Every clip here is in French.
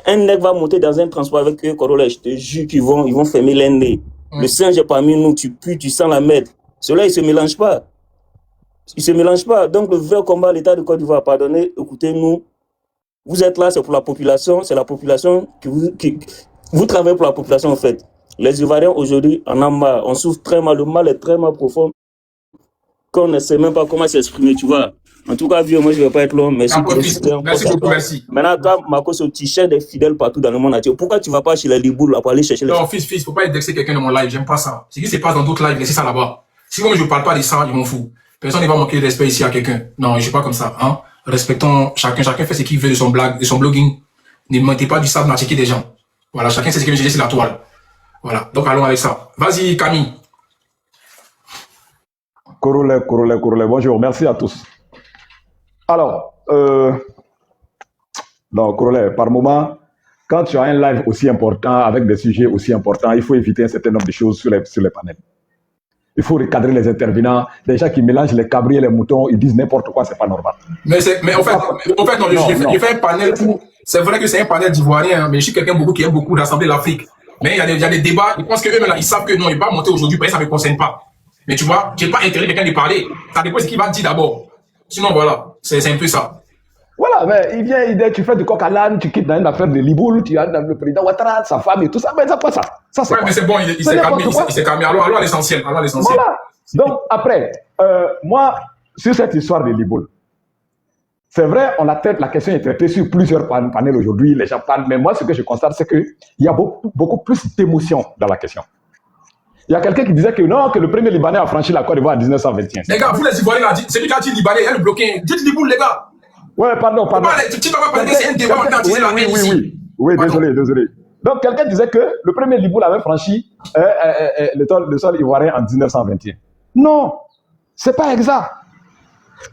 Un nègre va monter dans un transport avec eux, Corolla, je te jure qu'ils vont fermer les nez. Le singe est parmi nous, tu pues, tu sens la merde. Cela, il ne se mélange pas. Il ne se mélange pas. Donc, le vrai combat, l'État de Côte d'Ivoire, pardonnez, écoutez-nous. Vous êtes là, c'est pour la population. C'est la population vous travaillez pour la population, en fait. Les Ivoiriens, aujourd'hui, en ont marre. On souffre très mal. Le mal est très mal profond. Qu'on ne sait même pas comment s'exprimer, tu vois. En tout cas, vieux, moi, je ne vais pas être long. Merci beaucoup. Merci. Maintenant, toi, Marcos, tu cherches des fidèles partout dans le monde entier. Pourquoi tu ne vas pas chez les Liboules pour aller chercher les... Non, fils, il ne faut pas indexer quelqu'un dans mon live. J'aime pas ça. Ce qui se passe dans d'autres lives, laissez ça là-bas. Si moi, je ne parle pas de ça, ils m'en foutent. Personne ne va manquer de respect ici à quelqu'un. Non, je ne suis pas comme ça. Hein? Respectons chacun. Chacun fait ce qu'il veut de son blogging. Ne mentez pas du sable dans des gens. Voilà, chacun sait ce qu'il veut gérer sur la toile. Voilà, donc allons avec ça. Vas-y, Camille. Corolla, bonjour, merci à tous. Alors, donc, Corolla, par moment, quand tu as un live aussi important, avec des sujets aussi importants, il faut éviter un certain nombre de choses sur les panels. Il faut recadrer les intervenants. Les gens qui mélangent les cabris et les moutons, ils disent n'importe quoi, c'est pas normal. Mais en fait, non, j'ai fait un panel pour... C'est vrai que c'est un panel d'Ivoiriens, mais je suis quelqu'un qui aime beaucoup rassembler l'Afrique. Mais il y a des débats, ils pensent qu'eux, ils savent que non, ils ne vont pas monter aujourd'hui, parce que ça ne me concerne pas. Mais tu vois, je n'ai pas intérêt quelqu'un de parler. Ça dépend de ce qu'il va dire d'abord. Sinon, voilà, c'est un peu ça. Voilà, mais il vient, tu fais du coq à l'âne, tu quittes dans une affaire de Liboul, tu as le président Ouattara, sa femme et tout ça. Mais c'est quoi ça? Ça c'est ouais, mais c'est bon, il s'est calmé. Allons à l'essentiel. Voilà. Donc, après, moi, sur cette histoire de Liboul, c'est vrai, la question est traitée sur plusieurs panels aujourd'hui, les gens parlent, mais moi, ce que je constate, c'est qu'il y a beaucoup plus d'émotions dans la question. Il y a quelqu'un qui disait que non, que le premier Libanais a franchi la Côte d'Ivoire en 1921. Les gars, vous les Ivoiriens, c'est lui qui a dit Libanais, elle est bloquée. Dites Liboul, les gars. Ouais, pardon. Tu ne vas pas parler, c'est un débat en tant que Oui, désolé. Donc, quelqu'un disait que le premier Liboul avait franchi le sol ivoirien en 1921. Non, c'est pas exact.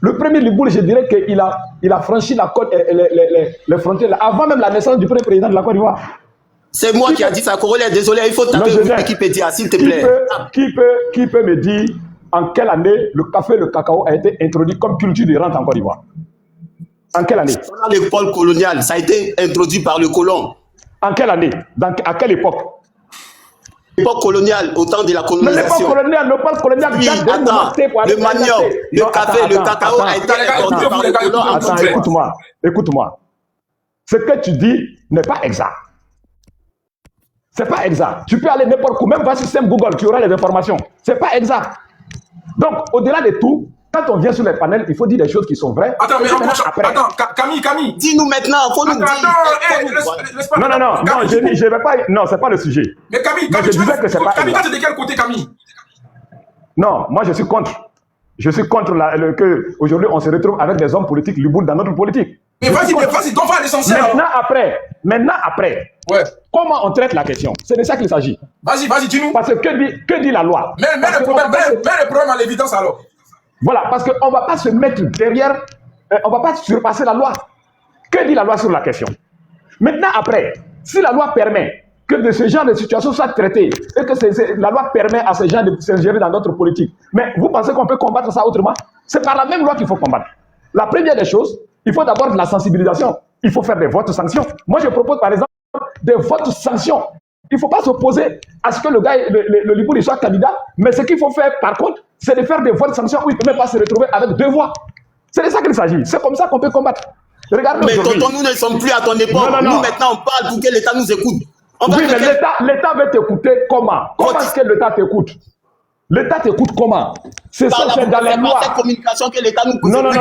Le premier Liboul, je dirais qu'il a franchi la côte, les frontières avant même la naissance du premier président de la Côte d'Ivoire. C'est moi qui a dit ça, Corolla. Désolé, il faut taper Wikipédia, s'il te plaît. Qui peut me dire en quelle année le café et le cacao a été introduit comme culture de rente en Côte d'Ivoire? En quelle année? Pendant l'époque coloniale, ça a été introduit par le colon. En quelle année? À quelle époque? L'époque coloniale, au temps de la colonisation. L'époque coloniale, oui, attends, le manioc, le café, le cacao a été introduit par le colon. Attends, écoute-moi. Ce que tu dis n'est pas exact. C'est pas exact. Tu peux aller n'importe où, même pas sur système Google, tu auras les informations. C'est pas exact. Donc, au-delà de tout, quand on vient sur les panels, il faut dire des choses qui sont vraies. Attends, mais attends, Camille. Dis-nous maintenant, faut nous dire. Non, je vais pas. Non, c'est pas le sujet. Mais Camille, je disais que c'est pas. Camille, t'es de quel côté, Camille? Non, moi je suis contre. Je suis contre que aujourd'hui on se retrouve avec des hommes politiques Liboul dans notre politique. Mais vas-y, donc va à l'essentiel. Maintenant après. Ouais. Comment on traite la question? C'est de ça qu'il s'agit. Vas-y, dis-nous. Parce que que dit la loi? Mets le problème à l'évidence alors. Voilà, parce qu'on ne va pas se mettre derrière, on ne va pas surpasser la loi. Que dit la loi sur la question? Maintenant, après, si la loi permet que de ce genre de situation soit traitée et que la loi permet à ces gens de s'ingérer dans notre politique, mais vous pensez qu'on peut combattre ça autrement? C'est par la même loi qu'il faut combattre. La première des choses, il faut d'abord de la sensibilisation. Il faut faire des votes sanctions. Moi, je propose par exemple des votes sanctions. Il ne faut pas s'opposer à ce que le gars, le Liboul, soit candidat, mais ce qu'il faut faire, par contre, c'est de faire des votes sanctions où il ne peut même pas se retrouver avec 2 voix. C'est de ça qu'il s'agit. C'est comme ça qu'on peut combattre. Regardez mais tonton, nous ne sommes plus à ton époque. Non. Nous, maintenant, on parle pour que l'État nous écoute. Oui, mais l'État veut t'écouter comment? Comment est-ce que l'État t'écoute? L'État t'écoute comment? C'est ça, c'est dans les lois. C'est communication que l'État nous Non. Oui,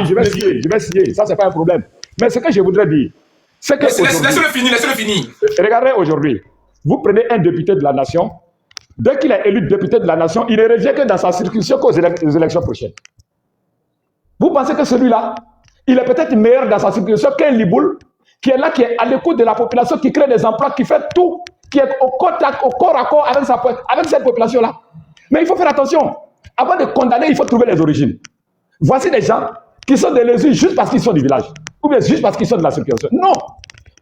je vais signer. Ça, c'est pas un problème. Mais ce que je voudrais dire, c'est que... Laissez-le finir. Regardez aujourd'hui, vous prenez un député de la nation, dès qu'il est élu député de la nation, il ne revient que dans sa circonscription qu'aux élections prochaines. Vous pensez que celui-là, il est peut-être meilleur dans sa circonscription qu'un Liboul, qui est là, qui est à l'écoute de la population, qui crée des emplois, qui fait tout, qui est au corps à corps avec cette population-là. Mais il faut faire attention. Avant de condamner, il faut trouver les origines. Voici des gens qui sont des lésés juste parce qu'ils sont du village, ou bien juste parce qu'ils sont de la circonscription. Non.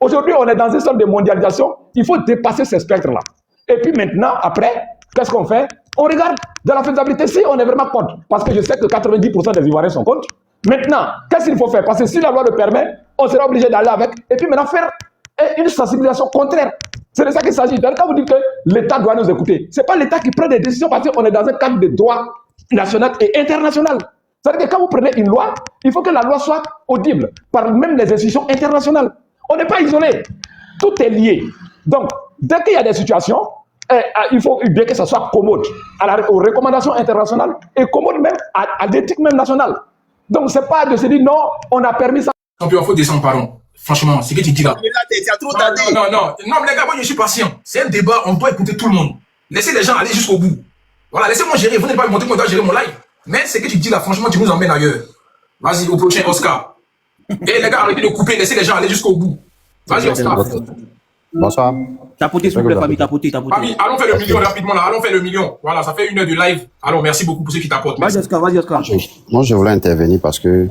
Aujourd'hui, on est dans une sorte de mondialisation. Il faut dépasser ces spectres-là. Et puis maintenant, après, qu'est-ce qu'on fait? On regarde de la faisabilité si on est vraiment contre. Parce que je sais que 90% des Ivoiriens sont contre. Maintenant, qu'est-ce qu'il faut faire? Parce que si la loi le permet, on sera obligé d'aller avec, et puis maintenant faire une sensibilisation contraire. C'est de ça qu'il s'agit. Quand vous dites que l'État doit nous écouter, ce n'est pas l'État qui prend des décisions parce qu'on est dans un cadre de droit national et international. C'est-à-dire que quand vous prenez une loi, il faut que la loi soit audible par même les institutions internationales. On n'est pas isolé. Tout est lié. Donc, dès qu'il y a des situations, il faut bien que ça soit commode aux recommandations internationales et commode même à l'éthique même nationale. Donc, ce n'est pas de se dire non, on a permis ça. Champion, il faut descendre, pardon. Franchement, c'est ce que tu dis là. Non, mais les gars, moi je suis patient. C'est un débat, on doit écouter tout le monde. Laissez les gens aller jusqu'au bout. Voilà, laissez-moi gérer. Vous n'êtes pas me montrer comment je dois gérer mon live. Mais ce que tu dis là, franchement, tu nous emmènes ailleurs. Vas-y, au prochain Oscar. Et les gars, arrêtez de couper, laissez les gens aller jusqu'au bout. Vas-y, Oscar. Bonsoir. Tapoter, s'il vous plaît, famille, tapoter. Famille, allons faire le million rapidement là. Allons faire le million. Voilà, ça fait 1 heure de live. Alors, merci beaucoup pour ceux qui tapotent. Vas-y, Oscar, vas-y, Oscar. Moi, je voulais intervenir parce que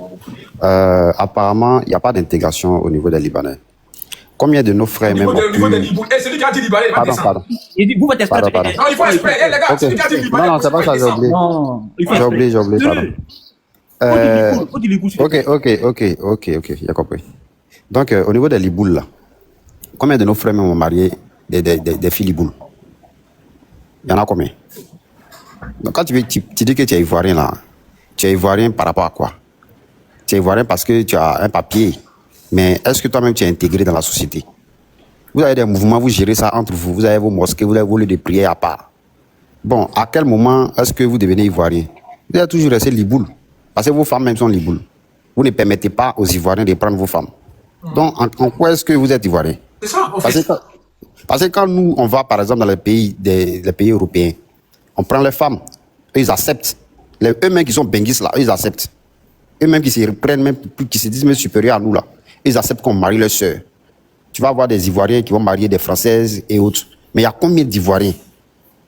apparemment, il n'y a pas d'intégration au niveau des Libanais. Combien de nos frères même... Au niveau des Libanais. C'est lui qui a dit Libanais, il va descendre. Pardon. Il dit, vous faites exprès. Pardon. Non, il faut exprès. Les gars, c'est lui qui a dit Libanais. Non, c'est pas ça, j'ai oublié. Non, il faut J'ai oublié, pardon. Faut dire les coups. Ok, j'ai compris. Donc, au niveau des Libouls, là, combien de nos frères même ont marié des filles Libouls? Il y en a combien? Donc, quand tu dis que tu es ivoirien, là, tu es ivoirien par rapport à quoi? Tu es ivoirien parce que tu as un papier, mais est-ce que toi-même tu es intégré dans la société? Vous avez des mouvements, vous gérez ça entre vous, vous avez vos mosquées, vous avez vos lieux de prière à part. Bon, à quel moment est-ce que vous devenez ivoirien? Vous avez toujours resté Liboul, parce que vos femmes même sont Liboul. Vous ne permettez pas aux Ivoiriens de prendre vos femmes. Donc, en quoi est-ce que vous êtes ivoirien? C'est ça, en fait. Parce que quand nous, on va par exemple dans les pays européens, on prend les femmes, eux, ils acceptent. Eux-mêmes qui sont benguistes là, eux, ils acceptent. Eux-mêmes qui se reprennent, même, qui se disent même supérieurs à nous là, ils acceptent qu'on marie leurs sœurs. Tu vas avoir des Ivoiriens qui vont marier des Françaises et autres. Mais il y a combien d'Ivoiriens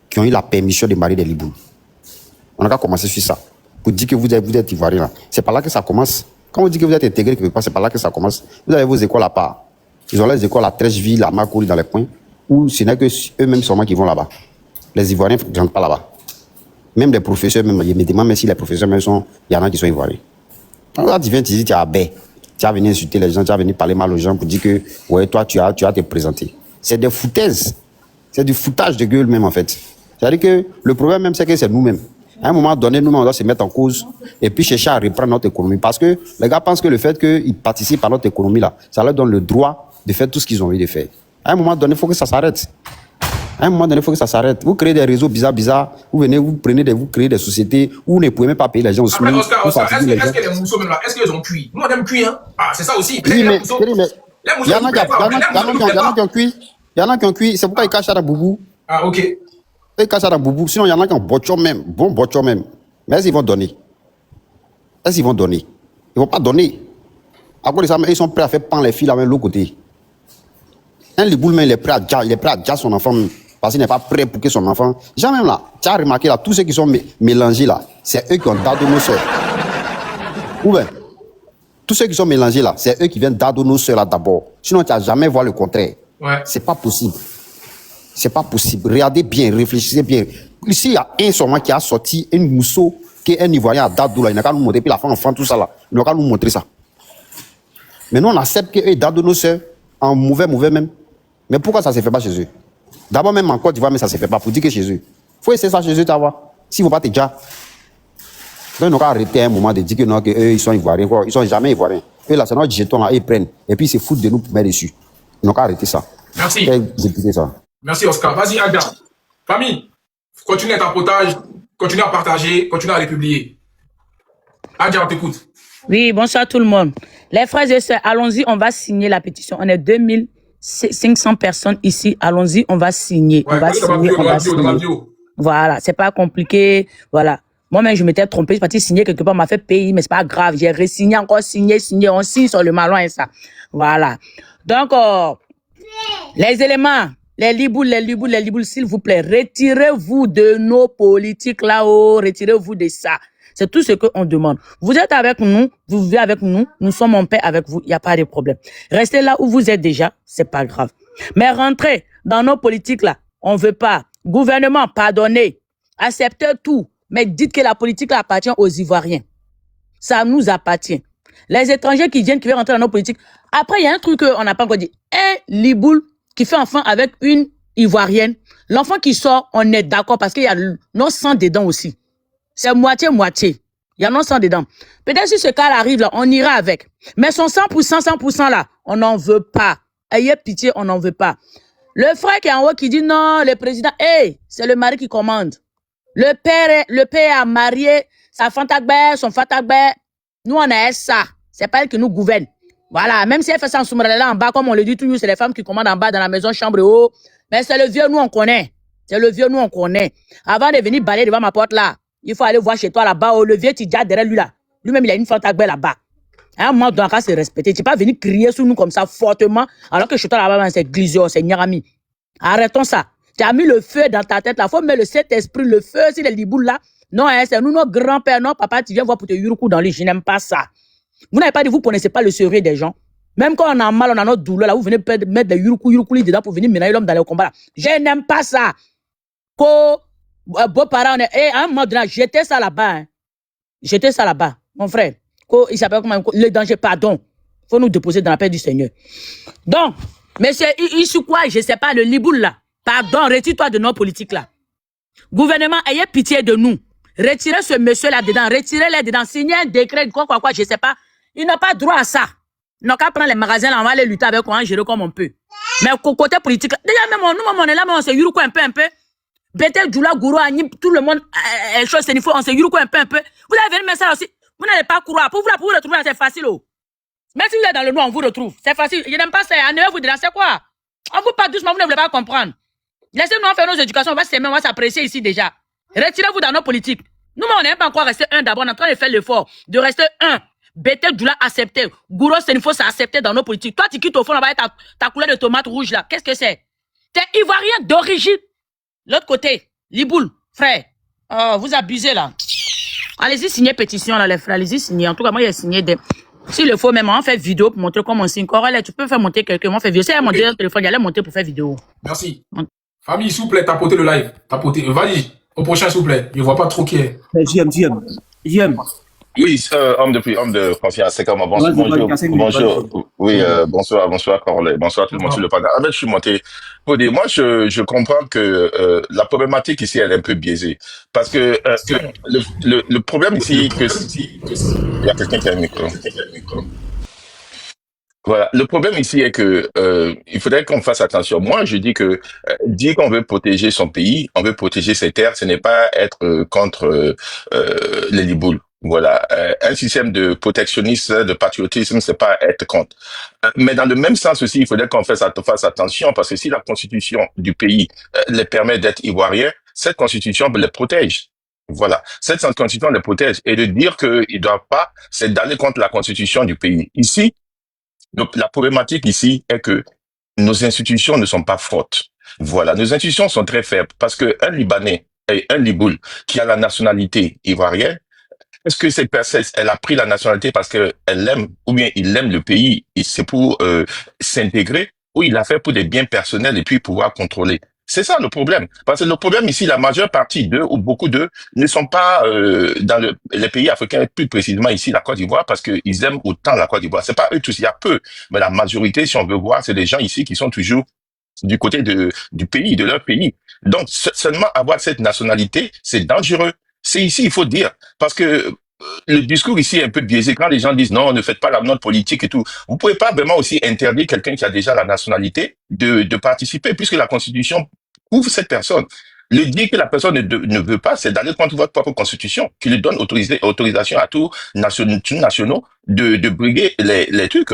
qui ont eu la permission de marier des Libous? On a qu'à commencer sur ça. Pour dire que vous êtes Ivoirien là. C'est par là que ça commence. Quand on dit que vous êtes intégré quelque part, c'est par là que ça commence. Vous avez vos écoles à part. Ils ont les écoles à Trècheville, à Makouri, dans les coins, où ce n'est que eux-mêmes seulement qui vont là-bas. Les Ivoiriens ne rentrent pas là-bas. Même les professeurs, même, je me demande même si les professeurs même sont, il y en a qui sont Ivoiriens. Là, tu viens, tu dis, tu es à baie. Tu vas venir insulter les gens, tu vas venir parler mal aux gens pour dire que, ouais, toi, tu as te présenter. C'est des foutaises. C'est du foutage de gueule même, en fait. C'est-à-dire que le problème même, c'est que c'est nous-mêmes. À un moment donné, nous-mêmes, on doit se mettre en cause et puis chercher à reprendre notre économie. Parce que les gars pensent que le fait qu'ils participent à notre économie, là, ça leur donne le droit de faire tout ce qu'ils ont envie de faire. À un moment donné, il faut que ça s'arrête. À un moment donné, il faut que ça s'arrête. Vous créez des réseaux bizarres. Vous venez, vous créez des sociétés où vous ne pouvez même pas payer les gens au SMIC. Après, Oscar, est-ce que les mousseaux, même là, est-ce qu'ils ont cuit? Nous, on aime cuire, hein? Ah, c'est ça aussi. Oui, mais il y en a qui ont cuit. Il y en a qui ont cuit. C'est pourquoi ils cachent ça dans Boubou. Ah, ok. Ils cachent ça dans Boubou. Sinon, il y en a qui ont botchon même. Bon botchon même. Mais est-ce qu'ils vont donner? Est-ce qu'ils vont donner? Ils ne vont pas donner. À cause de ça, ils sont prêts à faire pendre les filles là, même de l'autre côté. Un Liboul, il est prêt à dire son enfant parce qu'il n'est pas prêt pour que son enfant. Jamais même là, tu as remarqué là, tous ceux qui sont mélangés là, c'est eux qui ont dado nos soeurs. Ou bien, tous ceux qui sont mélangés là, c'est eux qui viennent dado nos soeurs là d'abord. Sinon, tu n'as jamais vu le contraire. Ouais. C'est pas possible. C'est pas possible. Regardez bien, réfléchissez bien. Ici, il y a un seulement qui a sorti une mousseau qui est un Ivoirien à dado là. Il n'a qu'à nous montrer, puis la femme enfant, tout ça là. Il n'a qu'à nous montrer ça. Mais nous, on accepte qu'eux dado nos soeurs en mauvais même. Mais pourquoi ça ne se fait pas chez eux? D'abord, même en Côte d'Ivoire, mais ça ne se fait pas. Pour dire que chez eux. Il faut essayer ça chez eux, tu vas voir. S'ils ne vont pas te dire. Donc, ils n'ont qu'à arrêter un moment de dire que non, qu'eux, ils sont Ivoiriens. Quoi. Ils ne sont jamais Ivoiriens. Eux, là, c'est notre jeton, là, ils prennent. Et puis, ils se foutent de nous pour mettre dessus. Ils n'ont qu'à arrêter ça. Merci. Ça. Merci, Oscar. Vas-y, Aga. Famille, continue à tapotage, continue à partager, continue à les publier. Aga, on t'écoute. Oui, bonsoir tout le monde. Les frères et sœurs, allons-y, on va signer la pétition. On est 2500 personnes ici. Allons-y, on va signer. Ouais, on va signer. Voilà, c'est pas compliqué. Voilà. Moi-même, je m'étais trompé. Je suis parti signer quelque part, on m'a fait payer, mais c'est pas grave. J'ai re-signé, encore signé. On signe sur le malin et ça. Voilà. Donc, les éléments, les liboules, s'il vous plaît, retirez-vous de nos politiques là-haut. Retirez-vous de ça. C'est tout ce qu'on demande. Vous êtes avec nous, vous vivez avec nous, nous sommes en paix avec vous, il n'y a pas de problème. Restez là où vous êtes déjà, c'est pas grave. Mais rentrez dans nos politiques là, on veut pas. Gouvernement, pardonnez, acceptez tout, mais dites que la politique là appartient aux Ivoiriens. Ça nous appartient. Les étrangers qui viennent, qui veulent rentrer dans nos politiques. Après, il y a un truc qu'on n'a pas encore dit. Un Liboul qui fait enfant avec une Ivoirienne. L'enfant qui sort, on est d'accord parce qu'il y a non sang dedans aussi. C'est moitié-moitié. Il y a non sang dedans. Peut-être si ce cas arrive là, on ira avec. Mais son 100% là, on n'en veut pas. Ayez pitié, on n'en veut pas. Le frère qui est en haut qui dit non, le président, hey, c'est le mari qui commande. Le père a marié sa fantagbe, son fatagbe. Nous, on a ça. C'est pas elle qui nous gouverne. Voilà. Même si elle fait ça en Soumarela en bas, comme on le dit toujours, c'est les femmes qui commandent en bas dans la maison, chambre et haut. Mais c'est le vieux, nous, on connaît. C'est le vieux, nous, on connaît. Avant de venir balayer devant ma porte là, il faut aller voir chez toi là-bas. Oh, le vieux Tidja derrière lui là. Lui-même, il a une fantagbe là-bas. À un moment, on doit se respecter. Tu n'es pas venu crier sur nous comme ça fortement, alors que chez toi là-bas, c'est glisio, c'est Nyarami. Arrêtons ça. Tu as mis le feu dans ta tête là. Faut mettre le Saint-Esprit, le feu, si les liboules là. Non, hein, c'est nous, nos grands-pères, non, papa, tu viens voir pour te yuruku dans le lit. Je n'aime pas ça. Vous n'avez pas dit, vous ne connaissez pas le sérieux des gens. Même quand on a mal, on a notre douleur là, vous venez mettre des yuruku dedans pour venir ménager l'homme dans le combat là. Je n'aime pas ça. Beaux-parents, à un moment donné, jetez ça là-bas. Hein. Jetez ça là-bas, mon frère. Il s'appelle comment? Le danger, pardon. Il faut nous déposer dans la paix du Seigneur. Donc, monsieur Issoukwa, je ne sais pas, le Liboul là. Pardon, retire-toi de nos politiques là. Gouvernement, ayez pitié de nous. Retirez ce monsieur là dedans, retirez-les dedans, signez un décret, quoi, je ne sais pas. Il n'a pas droit à ça. Il n'a qu'à prendre les magasins là, on va aller lutter avec, on va gérer comme on peut. Mais côté politique, déjà même nous, on est là, mais on se yuruko un peu. Bete, Djoula, Gourou, Agnib, tout le monde, chose, c'est on se yuruko un peu. Vous avez venu mettre ça aussi. Vous n'allez pas croire. Pour vous retrouver, c'est facile. Oh. Même si vous êtes dans le noir, on vous retrouve. C'est facile. Je n'aime pas ça. Vous dedans, c'est quoi? On vous parle doucement, vous ne voulez pas comprendre. Laissez-nous faire nos éducations, on va s'aimer, on va s'apprécier ici déjà. Retirez-vous dans nos politiques. Nous, on n'est pas encore resté un d'abord, on est en train de faire l'effort de rester un. Bete, Djoula, accepté. Gourou, c'est une fausse, accepté dans nos politiques. Toi, tu quittes au fond, là-bas, ta couleur de tomate rouge là. Qu'est-ce que c'est? T'es ivoirien d'origine. L'autre côté, Liboul, frère. Oh, vous abusez là. Allez-y, signez pétition là, les frères. Allez-y, signez. En tout cas, moi, j'ai signé des. S'il le faut, même, on fait vidéo pour montrer comment on signe. Correct, tu peux faire monter quelqu'un. On fait vidéo. Si elle a monté le téléphone, il allait monter pour faire vidéo. Merci. Famille, s'il vous plaît, tapotez le live. Tapotez. Vas-y. Au prochain, s'il vous plaît. Je ne vois pas trop qui est. JM. Oui, homme de confiance, c'est comment? Bonjour. Oui, bonsoir, Corley. Bonsoir tout le monde sur le panel. En fait, je suis monté pour dire, moi, je comprends que la problématique ici, elle est un peu biaisée. Parce que le problème ici, il y a quelqu'un qui a un micro. Voilà. Le problème ici est que il faudrait qu'on fasse attention. Moi, je dis que dire qu'on veut protéger son pays, on veut protéger ses terres, ce n'est pas être contre les Libouls. Voilà, un système de protectionnisme, de patriotisme, c'est pas être contre. Mais dans le même sens aussi, il faudrait qu'on fasse attention parce que si la constitution du pays les permet d'être ivoiriens, cette constitution les protège. Voilà, cette constitution les protège. Et de dire qu'ils doivent pas, c'est d'aller contre la constitution du pays. Ici, donc la problématique ici est que nos institutions ne sont pas fortes. Voilà, nos institutions sont très faibles parce que un Libanais et un Liboul qui a la nationalité ivoirienne, est-ce que cette personne, elle a pris la nationalité parce qu'elle l'aime, ou bien il aime le pays, et c'est pour s'intégrer, ou il l'a fait pour des biens personnels et puis pouvoir contrôler? C'est ça le problème. Parce que le problème ici, la majeure partie d'eux, ou beaucoup d'eux, ne sont pas dans les pays africains, plus précisément ici, la Côte d'Ivoire, parce qu'ils aiment autant la Côte d'Ivoire. C'est pas eux tous, il y a peu. Mais la majorité, si on veut voir, c'est des gens ici qui sont toujours du côté du pays, de leur pays. Donc, seulement avoir cette nationalité, c'est dangereux. C'est ici, il faut dire, parce que le discours ici est un peu biaisé. Quand les gens disent non, ne faites pas la note politique et tout, vous pouvez pas vraiment aussi interdire quelqu'un qui a déjà la nationalité de participer, puisque la Constitution couvre cette personne. Le dire que la personne ne veut pas, c'est d'aller contre votre propre Constitution, qui lui donne autorisation à tous nationaux de briguer les trucs,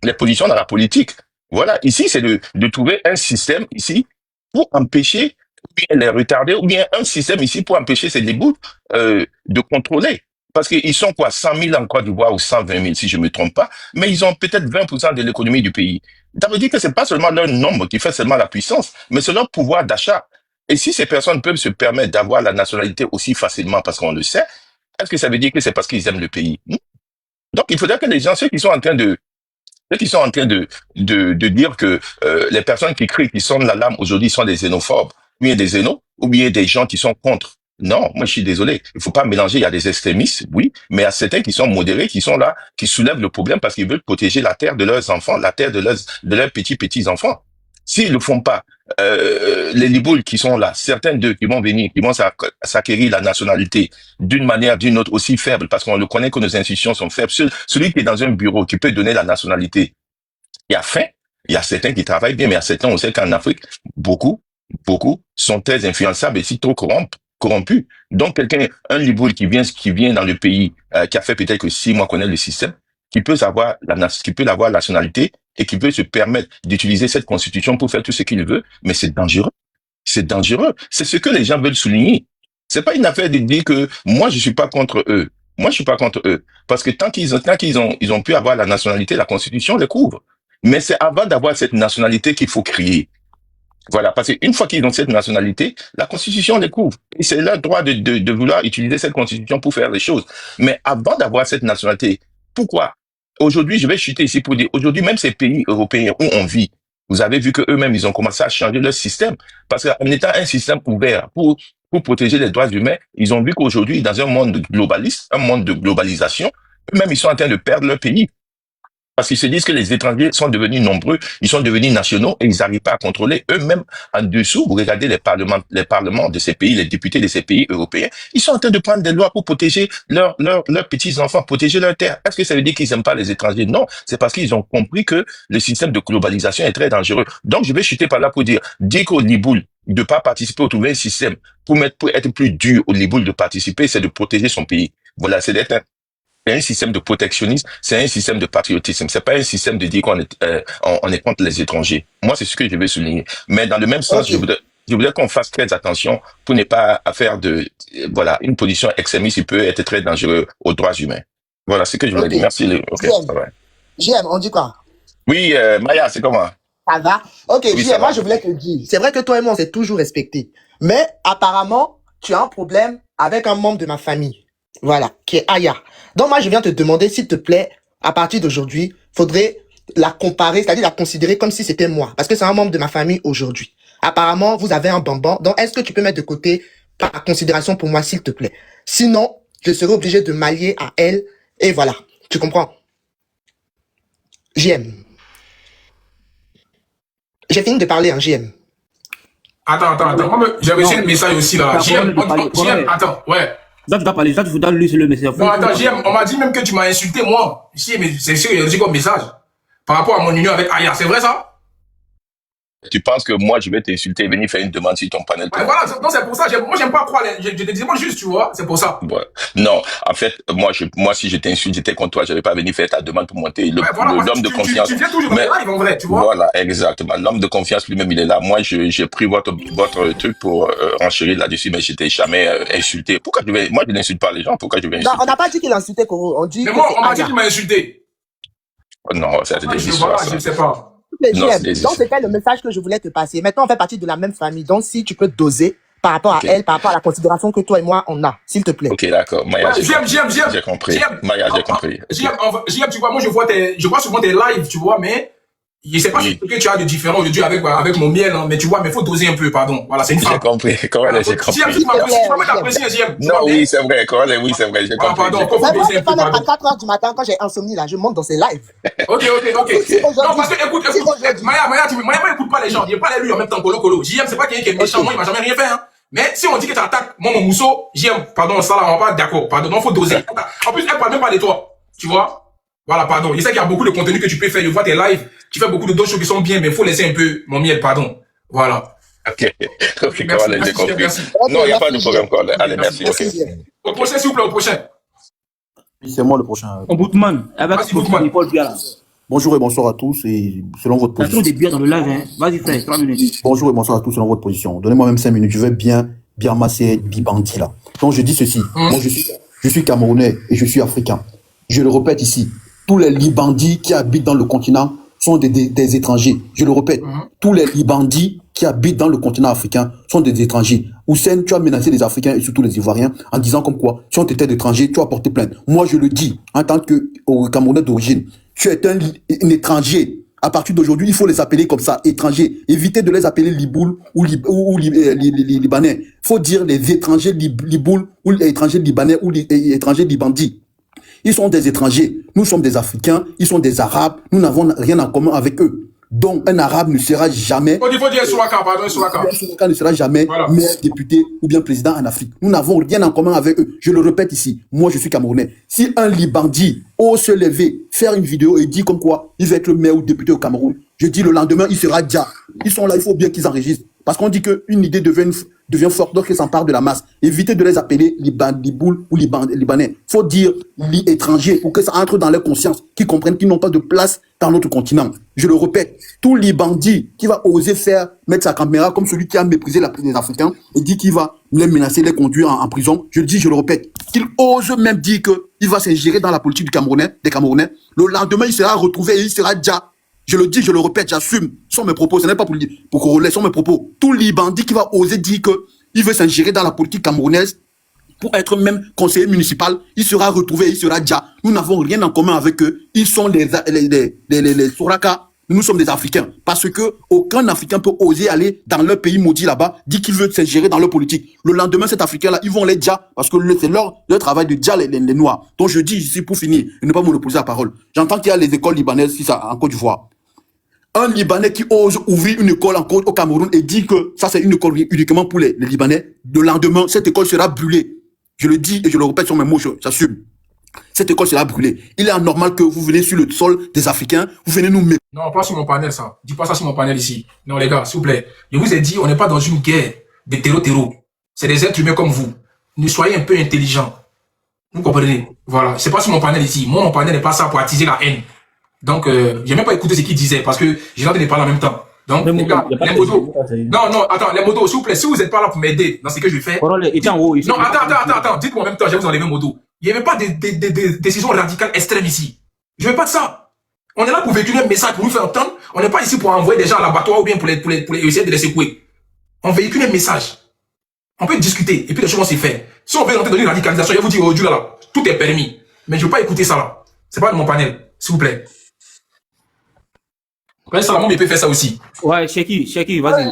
les positions dans la politique. Voilà, ici, c'est de trouver un système ici pour empêcher ou bien les retarder, ou bien un système ici pour empêcher ces débouts de contrôler. Parce qu'ils sont quoi, 100 000 en Côte d'Ivoire ou 120 000 si je me trompe pas, mais ils ont peut-être 20% de l'économie du pays. Ça veut dire que c'est pas seulement leur nombre qui fait seulement la puissance, mais c'est leur pouvoir d'achat. Et si ces personnes peuvent se permettre d'avoir la nationalité aussi facilement parce qu'on le sait, est-ce que ça veut dire que c'est parce qu'ils aiment le pays? Donc il faudrait que les gens, ceux qui sont en train de dire que les personnes qui crient, qui sonnent l'alarme aujourd'hui sont des xénophobes, ou bien des xénos, ou bien des gens qui sont contre Non, moi je suis désolé. Il faut pas mélanger. Il y a des extrémistes, oui, mais il y a certains qui sont modérés, qui sont là, qui soulèvent le problème parce qu'ils veulent protéger la terre de leurs enfants, la terre de leurs petits enfants. S'ils le font pas, les liboules qui sont là, certains d'eux qui vont venir, qui vont s'acquérir la nationalité d'une manière, d'une autre aussi faible, parce qu'on le connaît que nos institutions sont faibles. Celui qui est dans un bureau, qui peut donner la nationalité, il y a faim. Il y a certains qui travaillent bien, mais il y a certains, on sait qu'en Afrique, beaucoup sont très influençables et si trop corrompus. Donc, un liboule qui vient dans le pays, qui a fait peut-être que 6 mois connaître le système, qui peut avoir la nationalité et qui peut se permettre d'utiliser cette constitution pour faire tout ce qu'il veut, mais c'est dangereux. C'est dangereux. C'est ce que les gens veulent souligner. C'est pas une affaire de dire que moi, je suis pas contre eux. Moi, je suis pas contre eux. Parce que tant qu'ils ont pu avoir la nationalité, la constitution les couvre. Mais c'est avant d'avoir cette nationalité qu'il faut crier. Voilà, parce qu'une fois qu'ils ont cette nationalité, la Constitution les couvre. Et c'est leur droit de vouloir utiliser cette Constitution pour faire les choses. Mais avant d'avoir cette nationalité, pourquoi? Aujourd'hui, je vais chuter ici pour dire, aujourd'hui, même ces pays européens où on vit, vous avez vu que eux-mêmes, ils ont commencé à changer leur système. Parce qu'en étant un système ouvert pour protéger les droits humains, ils ont vu qu'aujourd'hui, dans un monde globaliste, un monde de globalisation, eux-mêmes, ils sont en train de perdre leur pays. Parce qu'ils se disent que les étrangers sont devenus nombreux, ils sont devenus nationaux et ils n'arrivent pas à contrôler eux-mêmes en dessous. Vous regardez les parlements de ces pays, les députés de ces pays européens, ils sont en train de prendre des lois pour protéger leurs petits-enfants, protéger leur terre. Est-ce que ça veut dire qu'ils n'aiment pas les étrangers? Non, c'est parce qu'ils ont compris que le système de globalisation est très dangereux. Donc, je vais chuter par là pour dire qu'au Liboul, de pas participer au trouver un système pour être plus dur au Liboul de participer, c'est de protéger son pays. Voilà, c'est un système de protectionnisme, c'est un système de patriotisme. C'est pas un système de dire qu'on est contre les étrangers. Moi, c'est ce que je veux souligner. Mais dans le même sens, je voudrais qu'on fasse très attention pour ne pas faire une position extrémiste qui peut être très dangereux aux droits humains. Voilà, c'est ce que je voulais dire. Merci. JM, on dit quoi? Oui, Maya, c'est comment? Ça va? Ok, Oui, JM, moi, je voulais te dire, c'est vrai que toi et moi, on s'est toujours respectés. Mais apparemment, tu as un problème avec un membre de ma famille. Voilà, qui est Aya. Donc moi, je viens te demander, s'il te plaît, à partir d'aujourd'hui, faudrait la comparer, c'est-à-dire la considérer comme si c'était moi. Parce que c'est un membre de ma famille aujourd'hui. Apparemment, vous avez un bambam. Donc, est-ce que tu peux mettre de côté par considération pour moi, s'il te plaît? Sinon, je serai obligé de m'allier à elle. Et voilà, tu comprends? JM. J'ai fini de parler, hein, JM. Attends. J'ai reçu un message aussi, là. JM, attends, ouais. Là, tu dois parler, ça, tu dois lui le message. Non, attends, JM, on m'a dit même que tu m'as insulté, moi. Ici, mais c'est sûr, il y a aussi comme message. Par rapport à mon union avec Aya, c'est vrai ça? Tu penses que moi, je vais t'insulter et venir faire une demande sur ton panel? Ouais, voilà, non, c'est pour ça. Moi, j'aime pas croire. Je te dis juste, tu vois, c'est pour ça. Ouais. Non, en fait, moi, si je t'insulte, j'étais contre toi, je vais pas venir faire ta demande pour monter. L'homme de confiance. Tu viens toujours dans les lives, en vrai, tu vois. Voilà, exactement. L'homme de confiance lui-même, il est là. Moi, j'ai pris votre truc pour renchérir là-dessus, mais j'étais jamais insulté. Moi, je n'insulte pas les gens. Pourquoi je vais insulter? Non, on n'a pas dit qu'il a insulté Koro. On dit. Mais moi, on m'a dit qu'il m'a insulté. Non, c'est des histoires. Je ne sais pas. Donc, c'était le message que je voulais te passer. Maintenant, on fait partie de la même famille. Donc, si tu peux doser par rapport à elle, par rapport à la considération que toi et moi, on a, s'il te plaît. Ok, d'accord. Maya, j'ai compris. Maya, j'ai compris. JM, tu vois, moi, je vois souvent tes lives, tu vois, mais je sais pas ce que tu as de différent aujourd'hui avec mon miel, hein, mais tu vois, mais faut doser un peu, pardon. Voilà, c'est une femme. J'ai compris. J'ai compris. JM, tu m'as t'apprécier, JM. Non, oui, c'est vrai. Oui, c'est vrai. J'ai compris. Pardon, faut doser un peu. À 4h du matin, quand j'ai insomnie, là, je monte dans ses lives. Ok. Non, parce que, écoute, Maya, écoute pas les gens. Il pas les lui en même temps, Colo. JM, c'est pas quelqu'un qui est méchant, moi, il m'a jamais rien fait, hein. Mais si on dit que tu attaques, moi, mon mousseau, JM, pardon, ça là, on va pas d'accord. Pardon, non, faut doser. En plus, elle parle même pas de toi. Tu vois? Voilà, pardon. Je sais qu'il y a beaucoup de contenu que tu peux faire. Je vois tes lives. Tu fais beaucoup d'autres choses qui sont bien, mais il faut laisser un peu mon miel, pardon. Voilà. Ok, j'ai compris. Non, il n'y a pas de problème, Colin. Allez, merci. Au prochain, s'il vous plaît, au prochain. Oui, c'est moi le prochain. Ombudsman, avec Paul Biala. Bonjour et bonsoir à tous, et selon votre position. Il y a trop de bières dans le live, hein. Vas-y, frère, 3 minutes. Bonjour et bonsoir à tous, selon votre position. Donnez-moi même 5 minutes, je vais bien masser Bibandi là. Donc je dis ceci, moi je suis Camerounais et je suis africain. Je le répète ici, tous les Libandis qui habitent dans le continent sont des étrangers. Je le répète, tous les Libandis qui habitent dans le continent africain sont des étrangers. Hussein, tu as menacé les Africains et surtout les Ivoiriens en disant comme quoi, si on t'était d'étranger, tu as porté plainte. Moi, je le dis, en tant que Camerounais d'origine, tu es un étranger. À partir d'aujourd'hui, il faut les appeler comme ça, étrangers. Évitez de les appeler Liboul ou Libanais. Il faut dire les étrangers Liboul ou les étrangers Libanais ou les étrangers Libandis. Ils sont des étrangers. Nous sommes des Africains. Ils sont des Arabes. Nous n'avons rien en commun avec eux. Donc, un Arabe ne sera jamais... Il faut dire Souraka, pardon, Souraka. Un Souraka ne sera jamais maire, député ou bien président en Afrique. Nous n'avons rien en commun avec eux. Je le répète ici. Moi, je suis Camerounais. Si un Libandi ose se lever, faire une vidéo et dire comme quoi il va être le maire ou député au Cameroun, je dis le lendemain, il sera déjà. Ils sont là, il faut bien qu'ils enregistrent. Parce qu'on dit qu'une idée devient forte, donc ils s'emparent de la masse. Évitez de les appeler Liboul ou Libanais. Il faut dire étrangers pour que ça entre dans leur conscience, qu'ils comprennent qu'ils n'ont pas de place dans notre continent. Je le répète, tout Libandi qui va oser mettre sa caméra comme celui qui a méprisé les Africains et dit qu'il va les menacer, les conduire en prison, je le dis, je le répète, qu'il ose même dire qu'il va s'ingérer dans la politique des Camerounais. Le lendemain, il sera retrouvé et il sera déjà. Je le dis, je le répète, j'assume. Ce sont mes propos, ce n'est pas pour corroler, ce sont mes propos. Tout Libandi qui va oser dire qu'il veut s'ingérer dans la politique camerounaise pour être même conseiller municipal, il sera retrouvé, il sera déjà. Nous n'avons rien en commun avec eux. Ils sont les Souraka. Nous sommes des Africains. Parce que aucun Africain peut oser aller dans leur pays maudit là-bas, dire qu'il veut s'ingérer dans leur politique. Le lendemain, cet Africain-là, ils vont les déjà, parce que c'est leur travail de déjà les Noirs. Donc je dis ici, pour finir, et ne pas monopoliser la parole, j'entends qu'il y a les écoles libanaises ici en Côte d'Ivoire. Un Libanais qui ose ouvrir une école au Cameroun et dit que ça c'est une école uniquement pour les Libanais, le lendemain, cette école sera brûlée. Je le dis et je le répète sur mes mots, j'assume. Cette école sera brûlée. Il est anormal que vous venez sur le sol des Africains, vous venez nous mettre. Non, pas sur mon panel, ça. Dis pas ça sur mon panel ici. Non, les gars, s'il vous plaît. Je vous ai dit, on n'est pas dans une guerre de terreau. C'est des êtres humains comme vous. Ne soyez un peu intelligents. Vous comprenez? Voilà. C'est pas sur mon panel ici. Moi, mon panel n'est pas ça pour attiser la haine. Donc, j'ai même pas écouté ce qu'il disait parce que j'ai entendu parler en même temps. Donc, les gars, les motos. Non, attends, les motos, s'il vous plaît, si vous n'êtes pas là pour m'aider dans ce que je fais. Non, attends, dites-moi en même temps, je vais vous enlever mes motos. Il n'y avait pas de décisions radicales extrêmes ici. Je veux pas de ça. On est là pour véhiculer un message, pour nous faire entendre. On n'est pas ici pour envoyer des gens à l'abattoir ou bien pour essayer de les secouer. On véhicule un message. On peut discuter et puis les choses vont se faire. Si on veut entrer dans une radicalisation, je vais vous dire, oh Dieu là, tout est permis. Mais je veux pas écouter ça là. C'est pas de mon panel, s'il vous plaît. Quand Salamon peut faire ça aussi. Ouais, Cheki, vas-y.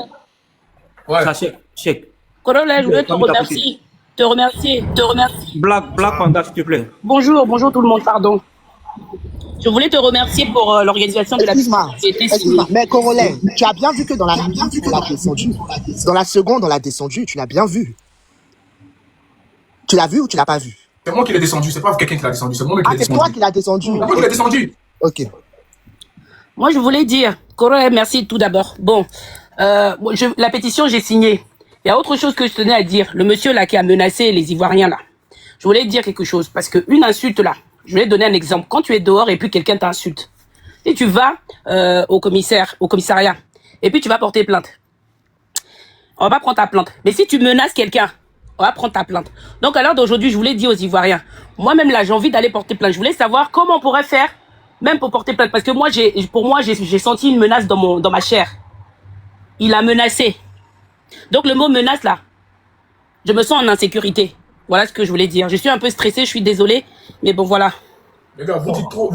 Ouais. Ça, Chek. Colonel, je veux te remercier. Te remercier. Black Panda, s'il te plaît. Bonjour tout le monde, pardon. Je voulais te remercier pour l'organisation de la Excuse-moi, mais Corollaire, tu as bien vu que dans la minute, on l'a descendu. Dans la seconde, on l'a descendu, tu l'as bien vu. Tu l'as vu ou tu l'as pas vu? C'est moi qui l'ai descendu, c'est pas quelqu'un qui l'a descendu, c'est moi qui l'ai descendu. C'est toi qui l'as descendu. C'est moi qui l'ai descendu. Ok. Moi, je voulais dire, Corollaire, merci tout d'abord. Bon, la pétition, j'ai signé. Il y a autre chose que je tenais à dire. Le monsieur là qui a menacé les Ivoiriens là. Je voulais dire quelque chose parce que une insulte là. Je vais donner un exemple. Quand tu es dehors et puis quelqu'un t'insulte, et tu vas au commissariat, et puis tu vas porter plainte. On va prendre ta plainte. Mais si tu menaces quelqu'un, on va prendre ta plainte. Donc à l'heure d'aujourd'hui, je voulais dire aux Ivoiriens, moi-même là, j'ai envie d'aller porter plainte. Je voulais savoir comment on pourrait faire, même pour porter plainte, parce que moi, j'ai senti une menace dans ma chair. Il a menacé. Donc le mot menace là, je me sens en insécurité. Voilà ce que je voulais dire. Je suis un peu stressée, je suis désolée, mais bon voilà. Les gars, vous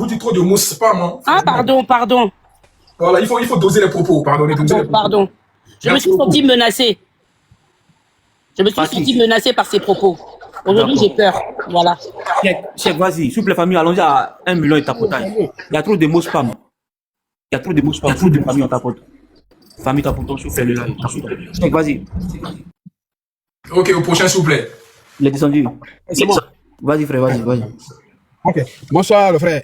dites trop de mots spam, hein. Ah pardon. Voilà, il faut doser les propos, Pardon. Je me suis senti menacée. Je me suis senti menacée par ces propos. Aujourd'hui, j'ai peur. Voilà. Chef, vas-y, s'il vous plaît, famille, allons-y à 1 million et tapotage. Il y a trop de mots spam. Il y a trop de familles en tapote. Famille tapotons, s'il vous plaît, le live. Chef, vas-y. Ok, au prochain, s'il vous plaît. Il est descendu. C'est bon. Vas-y, frère, vas-y. Ok. Bonsoir, le frère.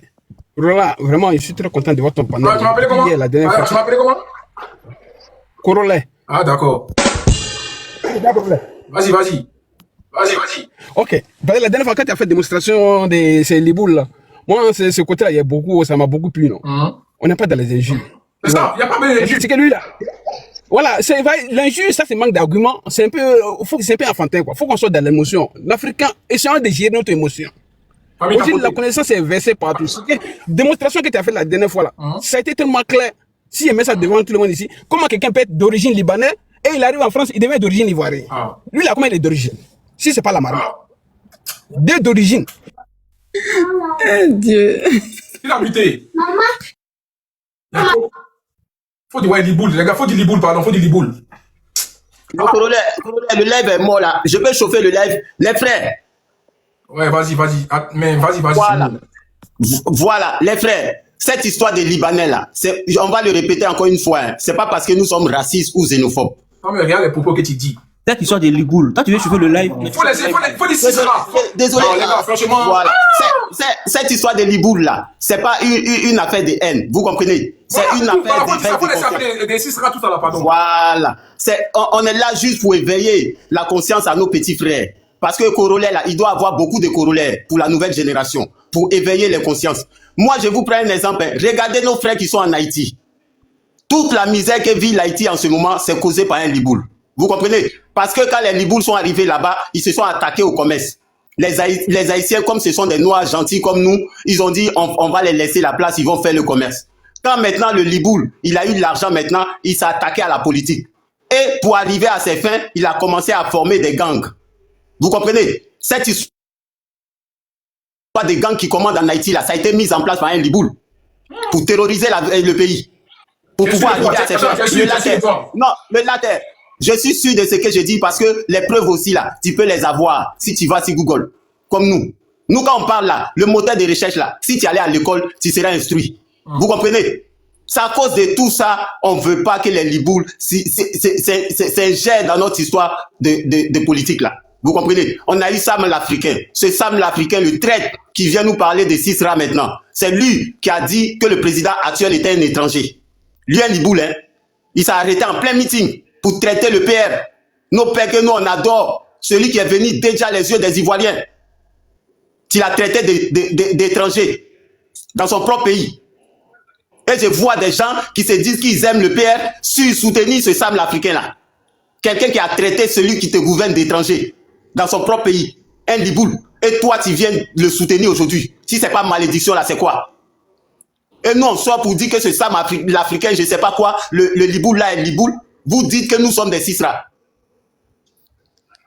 Corolla, vraiment, je suis très content de voir ton panel. Tu m'appelles comment? Tu m'appelles comment? Corolla. Ah, d'accord. Vas-y. Ok. La dernière fois, quand tu as fait démonstration de ces liboules là, moi, ce côté-là, ça m'a beaucoup plu, non? On n'est pas dans les injures. C'est ça, il n'y a pas de l'injure. C'est que lui, là. Voilà, l'injure, ça, c'est manque d'argument. C'est un peu enfantin, quoi. Faut qu'on soit dans l'émotion. L'Africain, essayons de gérer notre émotion. Aussi, la connaissance est versée partout. Démonstration que tu as fait la dernière fois, là, ça a été tellement clair. Si je mets ça devant tout le monde ici, comment quelqu'un peut être d'origine libanaise et il arrive en France, il devient d'origine ivoirienne. Lui, là, comment il est d'origine? Si c'est pas la marmite. Deux d'origine. Dieu. Il a muté. Faut dire ouais, Liboul, les gars, faut dire Liboul, pardon, faut dire Liboul. Le corollaire, le live est mort là. Je peux chauffer le live. Les frères. Ouais, vas-y. Ah, mais vas-y. Voilà. Voilà, les frères. Cette histoire des Libanais là, on va le répéter encore une fois. Hein. C'est pas parce que nous sommes racistes ou xénophobes. Non, mais regarde les propos que tu dis. Cette histoire des Liboul. Toi, tu veux chauffer le live. Faut les Sisra. Désolé. Non, les gars, franchement. Voilà. Cette histoire des Liboul là, c'est pas une affaire de haine. Vous comprenez? C'est une affaire des Sisra tout à l'heure, pardon. Voilà. On est là juste pour éveiller la conscience à nos petits frères. Parce que corollaire là, il doit avoir beaucoup de corollaires pour la nouvelle génération, pour éveiller les consciences. Moi, je vous prends un exemple. Regardez nos frères qui sont en Haïti. Toute la misère que vit l'Haïti en ce moment, c'est causé par un Liboul. Vous comprenez? Parce que quand les Libouls sont arrivés là-bas, ils se sont attaqués au commerce. Les Haïtiens, comme ce sont des Noirs gentils comme nous, ils ont dit on va les laisser la place, ils vont faire le commerce. Quand maintenant le Liboul, il a eu de l'argent maintenant, il s'est attaqué à la politique. Et pour arriver à ses fins, il a commencé à former des gangs. Vous comprenez? Cette histoire des gangs qui commandent en Haïti, là, ça a été mis en place par un Liboul pour terroriser le pays. Pour pouvoir arriver à ses fins. Non, le latter. Je suis sûr de ce que je dis parce que les preuves aussi, là, tu peux les avoir si tu vas sur Google. Comme nous. Nous, quand on parle là, le moteur de recherche là, si tu allais à l'école, tu seras instruit. Vous comprenez? C'est à cause de tout ça, on ne veut pas que les Libouls s'ingèrent dans notre histoire de politique là. Vous comprenez? On a eu Sam l'Africain. Ce Sam l'Africain, le traître qui vient nous parler de Sisra maintenant. C'est lui qui a dit que le président actuel était un étranger. Lui, un Liboul, hein. Il s'est arrêté en plein meeting pour traiter le PR. Nos pères que nous, on adore. Celui qui est venu déjà les yeux des Ivoiriens. Il a traité d'étrangers dans son propre pays. Et je vois des gens qui se disent qu'ils aiment le PR soutenir ce Sam l'Africain là. Quelqu'un qui a traité celui qui te gouverne d'étranger dans son propre pays. Un Liboul. Et toi, tu viens le soutenir aujourd'hui. Si c'est pas malédiction là, c'est quoi? Et nous, on sort pour dire que ce Sam l'Africain, je sais pas quoi, le Liboul là est Liboul. Vous dites que nous sommes des Sisra.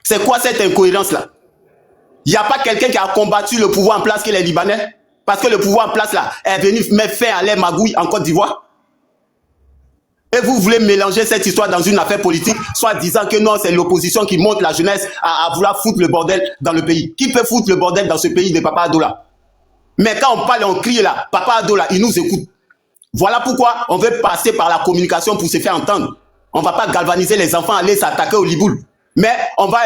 C'est quoi cette incohérence là? Il n'y a pas quelqu'un qui a combattu le pouvoir en place que les Libanais? Parce que le pouvoir en place là est venu mettre fin à l'air magouille en Côte d'Ivoire. Et vous voulez mélanger cette histoire dans une affaire politique, soit disant que non, c'est l'opposition qui monte la jeunesse à vouloir foutre le bordel dans le pays. Qui peut foutre le bordel dans ce pays de Papa Adola? Mais quand on parle et on crie là, Papa Adola, il nous écoute. Voilà pourquoi on veut passer par la communication pour se faire entendre. On ne va pas galvaniser les enfants, aller s'attaquer au Liboul. Mais on va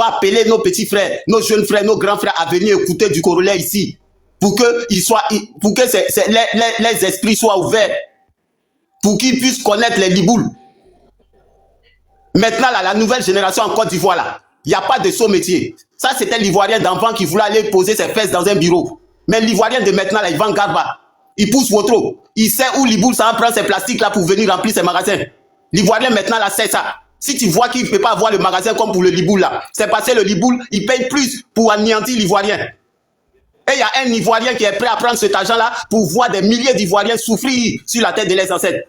appeler nos petits frères, nos jeunes frères, nos grands frères à venir écouter du corollaire ici. Pour que les esprits soient ouverts. Pour qu'ils puissent connaître les Libouls. Maintenant, là, la nouvelle génération en Côte d'Ivoire, là, il n'y a pas de saut métier. Ça, c'était l'Ivoirien d'enfant qui voulait aller poser ses fesses dans un bureau. Mais l'Ivoirien de maintenant, là, il vend garba. Il pousse Wotro. Il sait où Liboul, ça va prendre ses plastiques là pour venir remplir ses magasins. L'Ivoirien maintenant, là, c'est ça. Si tu vois qu'il ne peut pas avoir le magasin comme pour le Liboul, là, c'est parce que le Liboul, il paye plus pour anéantir l'Ivoirien. Et il y a un Ivoirien qui est prêt à prendre cet argent-là pour voir des milliers d'Ivoiriens souffrir sur la tête de leurs ancêtres.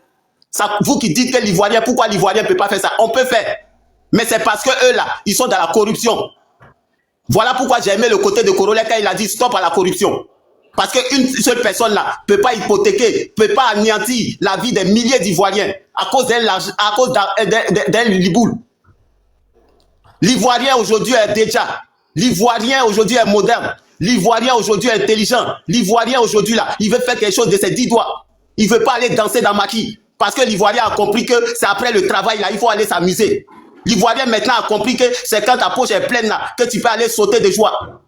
Ça, vous qui dites que l'Ivoirien, pourquoi l'Ivoirien ne peut pas faire ça? On peut faire. Mais c'est parce que eux là, ils sont dans la corruption. Voilà pourquoi j'ai aimé le côté de Corollaire quand il a dit stop à la corruption. Parce qu'une seule personne là ne peut pas hypothéquer, ne peut pas anéantir la vie des milliers d'Ivoiriens à cause d'un Liboul. L'Ivoirien aujourd'hui est déjà. L'Ivoirien aujourd'hui est moderne. L'Ivoirien aujourd'hui est intelligent. L'Ivoirien aujourd'hui là, il veut faire quelque chose de ses 10 doigts. Il ne veut pas aller danser dans maquis. Parce que l'Ivoirien a compris que c'est après le travail là, il faut aller s'amuser. L'Ivoirien maintenant a compris que c'est quand ta poche est pleine là, que tu peux aller sauter de joie.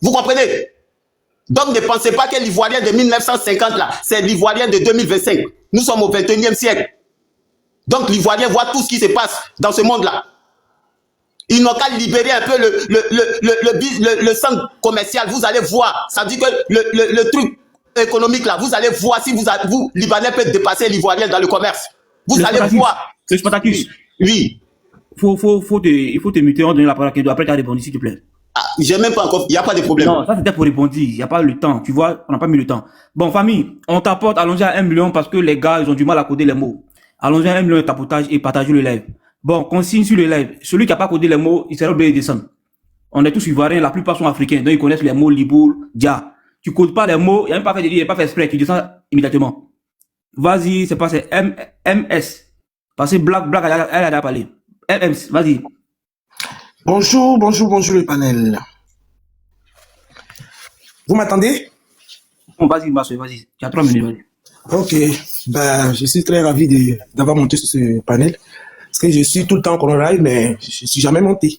Vous comprenez? Donc ne pensez pas que l'Ivoirien de 1950 là, c'est l'Ivoirien de 2025. Nous sommes au 21e siècle. Donc l'Ivoirien voit tout ce qui se passe dans ce monde là. Ils n'ont qu'à libérer un peu le centre commercial. Vous allez voir. Ça dit que le truc économique là, vous allez voir si vous Libanais peut dépasser l'Ivoirien dans le commerce. Vous allez voir. Le Spartacus. Oui. Il faut te muter, on donne la parole à Kendo. Après, tu as répondu, s'il te plaît. Ah, j'ai même pas encore. Il n'y a pas de problème. Non, ça c'était pour répondre. Il n'y a pas le temps. Tu vois, on n'a pas mis le temps. Bon, famille, on t'apporte allongé à 1 million parce que les gars, ils ont du mal à coder les mots. Allongé à 1 million de tapotage et partagez le live. Bon, consigne sur le live. Celui qui n'a pas codé les mots, il sera obligé de descendre. On est tous ivoiriens, la plupart sont africains. Donc ils connaissent les mots Liboul, Dia. Tu codes pas les mots, il n'y a même pas fait exprès, tu descends immédiatement. Vas-y, c'est pas, c'est MS. Parce que Black, elle a déjà parlé. MS, vas-y. Bonjour le panel. Vous m'entendez? Bon, vas-y, vas-y. Tu as 3 minutes, vas-y. Ok, ben, je suis très ravi d'avoir monté sur ce panel. Parce que je suis tout le temps en live, mais je ne suis jamais monté.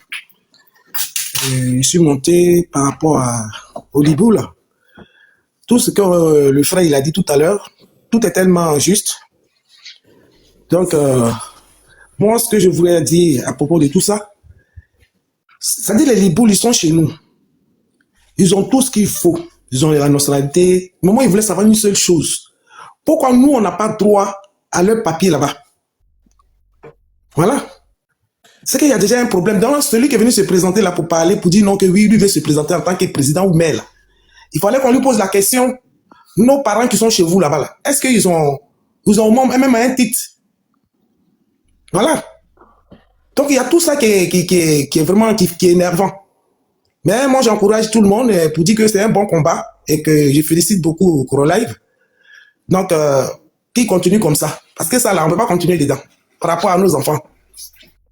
Je suis monté par rapport au Libou, là. Tout ce que le frère il a dit tout à l'heure, tout est tellement juste. Donc, moi, ce que je voulais dire à propos de tout ça, c'est-à-dire les Libouls, ils sont chez nous. Ils ont tout ce qu'il faut. Ils ont la nationalité. Mais moi, ils voulaient savoir une seule chose. Pourquoi nous, on n'a pas droit à leur papier là-bas? Voilà. C'est qu'il y a déjà un problème. Donc, celui qui est venu se présenter là pour parler, pour dire non, que oui, lui veut se présenter en tant que président ou maire, là. Il fallait qu'on lui pose la question, nos parents qui sont chez vous là-bas, là, est-ce qu'ils ont, vous ont même un titre? Voilà. Donc, il y a tout ça qui est vraiment qui est énervant. Mais moi, j'encourage tout le monde pour dire que c'est un bon combat et que je félicite beaucoup Corolive. Donc, qu'il continue comme ça. Parce que ça, là, on ne peut pas continuer dedans par rapport à nos enfants.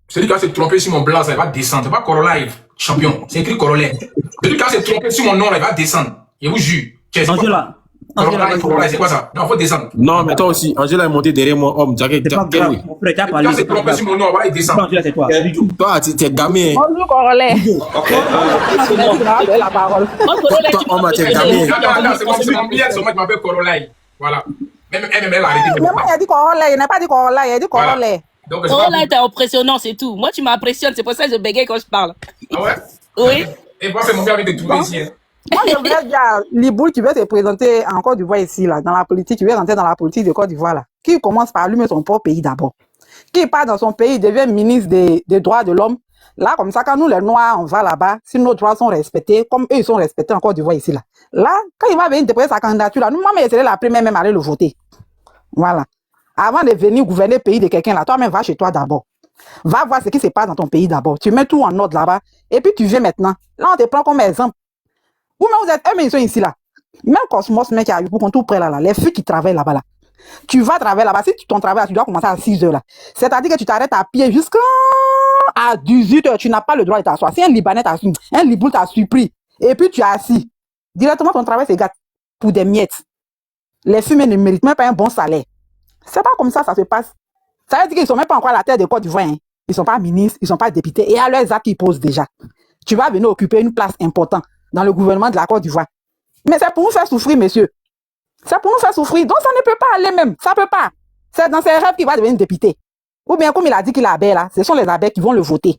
Celui qui va se tromper sur mon blanc, ça il va descendre. C'est pas Corolive, champion. C'est écrit Corolive. Celui qui va se tromper sur mon nom, là, il va descendre. Je vous jure. Angela. Corolive, c'est quoi ça? Non, il faut descendre. Non, mais toi aussi, Angela est montée derrière moi. Homme, c'est pas grave. Mon frère, t'as parlé. Quand c'est trompé sur mon nom, il descend. Angela, c'est toi. Toi, t'es gamin. Bonjour, Corolais. La parole. Toi, homme, t'es gamin. C'est mon billet, c'est moi qui m'appelle Corolive. Voilà. Même elle a arrêté. Mais moi, il a dit Corolais. Il n'a pas dit Corolais. Il a dit Corolais. Corolais, t'es impressionnant, c'est tout. Moi, tu m'impressionnes. C'est pour ça que je bégaye quand je parle. Ah ouais? Oui. Et moi, c'est mon gars avec des tours ici. Moi, je voulais dire à Liboul qui veut se présenter en Côte d'Ivoire ici, là, dans la politique, qui veut rentrer dans la politique de Côte d'Ivoire, là, qui commence par allumer son propre pays d'abord. Qui part dans son pays, devient ministre des droits de l'homme. Là, comme ça, quand nous, les Noirs, on va là-bas, si nos droits sont respectés, comme eux, ils sont respectés en Côte d'Ivoire ici, là. Là, quand il va venir déposer sa candidature, là, nous, moi, je serai la première même à aller le voter. Voilà. Avant de venir gouverner le pays de quelqu'un, là, toi-même, va chez toi d'abord. Va voir ce qui se passe dans ton pays d'abord. Tu mets tout en ordre là-bas, et puis tu viens maintenant. Là, on te prend comme exemple. Vous-même, vous êtes mais ils sont ici, là. Même Cosmos, mec, qui a eu pour qu'on tout près là, les filles qui travaillent là-bas, là. Tu vas travailler là-bas. Si ton travail, là, tu dois commencer à 6 heures, là. C'est-à-dire que tu t'arrêtes à pied jusqu'à 18 heures. Tu n'as pas le droit de t'asseoir. Si un Libanais un Liboul t'a surpris, et puis tu es assis, directement, ton travail, c'est gâté pour des miettes. Les fumées ne méritent même pas un bon salaire. C'est pas comme ça se passe. Ça veut dire qu'ils ne sont même pas encore à la tête de Côte d'Ivoire. Hein. Ils ne sont pas ministres, ils ne sont pas députés. Et à leurs actes, ils posent déjà. Tu vas venir occuper une place importante dans le gouvernement de la Côte d'Ivoire. Mais c'est pour nous faire souffrir, monsieur. C'est pour nous faire souffrir. Donc, ça ne peut pas aller même. Ça ne peut pas. C'est dans ses rêves qu'il va devenir député. Ou bien, comme il a dit qu'il a abeille, là, ce sont les abeilles qui vont le voter.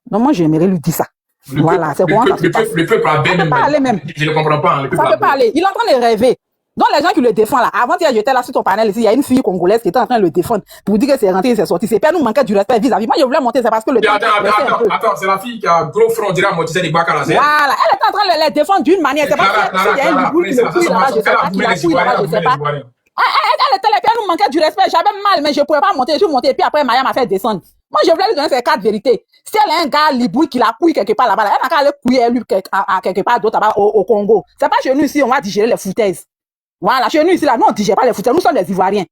Donc, moi, j'aimerais lui dire ça. Voilà, c'est comment ça se passe. Le peuple abeille, ça ne peut pas aller même. Je ne comprends pas. Ça ne peut pas aller. Il est en train de rêver. Donc, les gens qui le défendent là, avant-hier, j'étais là sur ton panel ici, il y a une fille congolaise qui était en train de le défendre pour dire que c'est rentré, c'est sorti. C'est pas nous manquer du respect vis-à-vis. Moi, je voulais monter, c'est parce que le Attends, c'est la fille qui a gros front, on dirait à moitié des bacs à la scène. Voilà, elle était en train de les défendre d'une manière. C'est pas qu'il y a une Liboul qui le couille là-bas, je sais pas, qui la couille là-bas, je sais pas. Elle était là, puis elle nous manquait du respect. J'avais mal, mais je pouvais pas monter. Je suis monté, et puis après, Maya m'a fait descendre. Moi, je voulais lui donner ces 4 vérités. Si elle a un gars Liboul qui la couille quelque part là-bas, elle n'a qu'à aller couiller lui quelque part d'autre là-bas au Congo. C'est pas chez nous ici, on va digérer les foutaises. Voilà, chez nous ici, là, nous, on ne digère pas les foutaises. Nous sommes les Ivoiriens.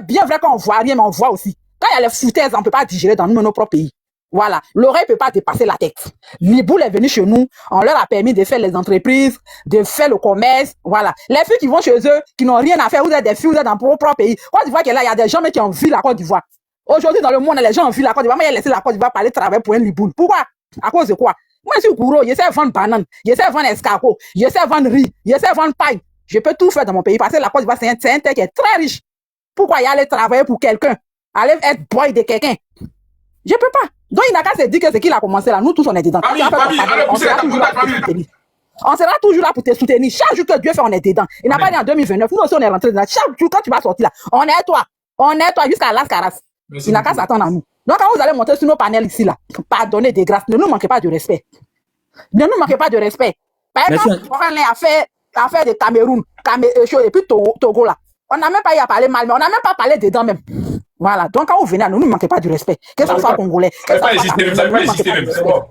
Bien vrai qu'on voit rien, mais on voit aussi. Quand il y a les foutaises, on ne peut pas digérer dans nos propres pays. Voilà. L'oreille ne peut pas dépasser la tête. Liboul est venu chez nous. On leur a permis de faire les entreprises, de faire le commerce. Voilà. Les filles qui vont chez eux, qui n'ont rien à faire, vous êtes des filles, vous êtes dans vos propres pays. Côte d'Ivoire, il y a des gens qui ont vu la Côte d'Ivoire. Aujourd'hui, dans le monde, les gens ont vu la Côte d'Ivoire. Moi, il a laissé la Côte d'Ivoire parler travailler pour un Liboul. Pourquoi? À cause de quoi? Moi, je suis gourou. Je sais vendre banane. Je sais vendre escargot. Je sais vendre riz. Je sais vendre paille. Je peux tout faire dans mon pays parce que la Côte d'Ivoire, c'est un terre qui est très riche. Pourquoi y aller travailler pour quelqu'un? Aller être boy de quelqu'un? Je peux pas. Donc, il n'a qu'à se dire que c'est qu'il a commencé là. Nous tous, on est dedans. On sera toujours là pour te soutenir. Chaque jour que Dieu fait, on est dedans. Il n'a pas dit en 2029. Nous aussi, on est rentrés dedans. Chaque jour, quand tu vas sortir là, on est toi. On est toi jusqu'à Las Caras. Il n'a qu'à s'attendre à nous. Donc, quand vous allez monter sur nos panels ici, là, pardonnez des grâces. Ne nous manquez pas de respect. Ne nous manquez pas de respect. Par exemple, on a fait de Cameroun, et puis Togo, là. On n'a même pas eu à parler mal, mais on n'a même pas parlé dedans même. Voilà. Donc, quand vous venez à nous, ne manquez pas du respect. Que ce soit congolais.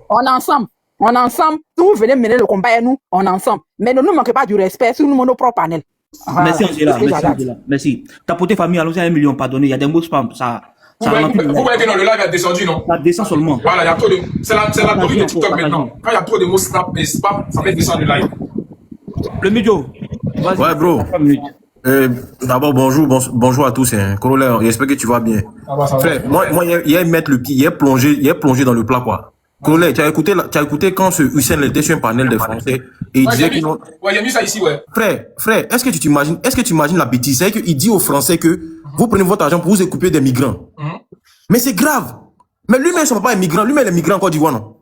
On est ensemble. On est ensemble. Si vous venez mener le combat à nous, on est ensemble. Mais ne nous manquez pas du respect sur nos propres panels. Voilà, Merci c'est Angela, ce que merci j'adapte. Angela, merci. Tapoter famille, allons-y à 1 million, pardonnez, il y a des mots spam, ça ralentit le Vous live. voyez que non, le live a descendu, non? Ça descend seulement. Voilà, il y a trop de. C'est la Partagez théorie de encore, TikTok partagez. maintenant. Quand il y a trop de mots snap et spam, ça fait descendre le live. Le Midio, vas-y. Ouais, bro. 3 minutes. D'abord, bonjour à tous. Hein. Corollaire, j'espère que tu vas bien. Ça va, ça va. Frère, moi, hier, mettre le pied, hier plongé dans le plat, quoi. Corollaire, tu as écouté quand ce Hussein était sur un panel de français et il disait que non. Ouais, j'ai mis ça ici, ouais. Frère, est-ce que tu imagines la bêtise? C'est qu'il dit aux Français que vous prenez votre argent pour vous occuper des migrants. Mais c'est grave. Mais lui-même, son papa est migrant. Lui-même, il est migrant en Côte d'Ivoire, non?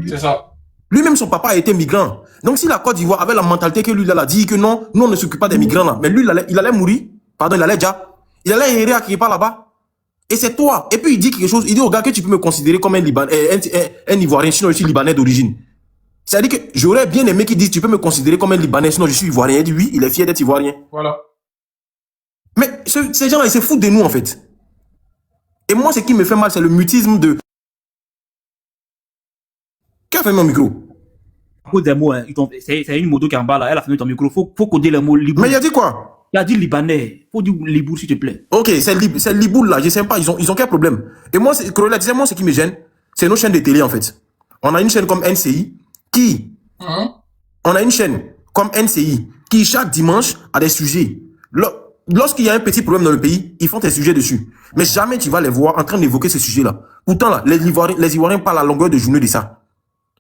C'est ça. Lui-même, son papa a été migrant. Donc, si la Côte d'Ivoire avait la mentalité que lui, il a dit que non, nous, on ne s'occupe pas des migrants, là. Mais lui, il allait mourir. Pardon, il allait errer à quelque part là-bas. Et c'est toi. Et puis, il dit quelque chose. Il dit au gars que tu peux me considérer comme un Ivoirien, sinon je suis Libanais d'origine. C'est-à-dire que j'aurais bien aimé qu'il dise tu peux me considérer comme un Libanais, sinon je suis Ivoirien. Il dit oui, il est fier d'être Ivoirien. Voilà. Mais ces gens-là, ils se foutent de nous, en fait. Et moi, ce qui me fait mal, c'est le mutisme de... Qui a fait mon micro? À cause des mots, hein, c'est une moto qui est en bas là, elle a fermé ton micro. Faut coder les mots Liboul. Mais il a dit quoi? Il a dit Libanais. Faut dire Liboul, s'il te plaît. Ok, c'est Liboul là, je sais pas, ils ont quel problème? Et moi, Corolla, tu sais, moi, ce qui me gêne, c'est nos chaînes de télé, en fait. On a une chaîne comme NCI qui... On a une chaîne comme NCI qui, chaque dimanche, a des sujets. Lorsqu'il y a un petit problème dans le pays, ils font des sujets dessus. Mais jamais tu vas les voir en train d'évoquer ces sujets-là. Pourtant, là, les Ivoiriens parlent à longueur de journée de ça.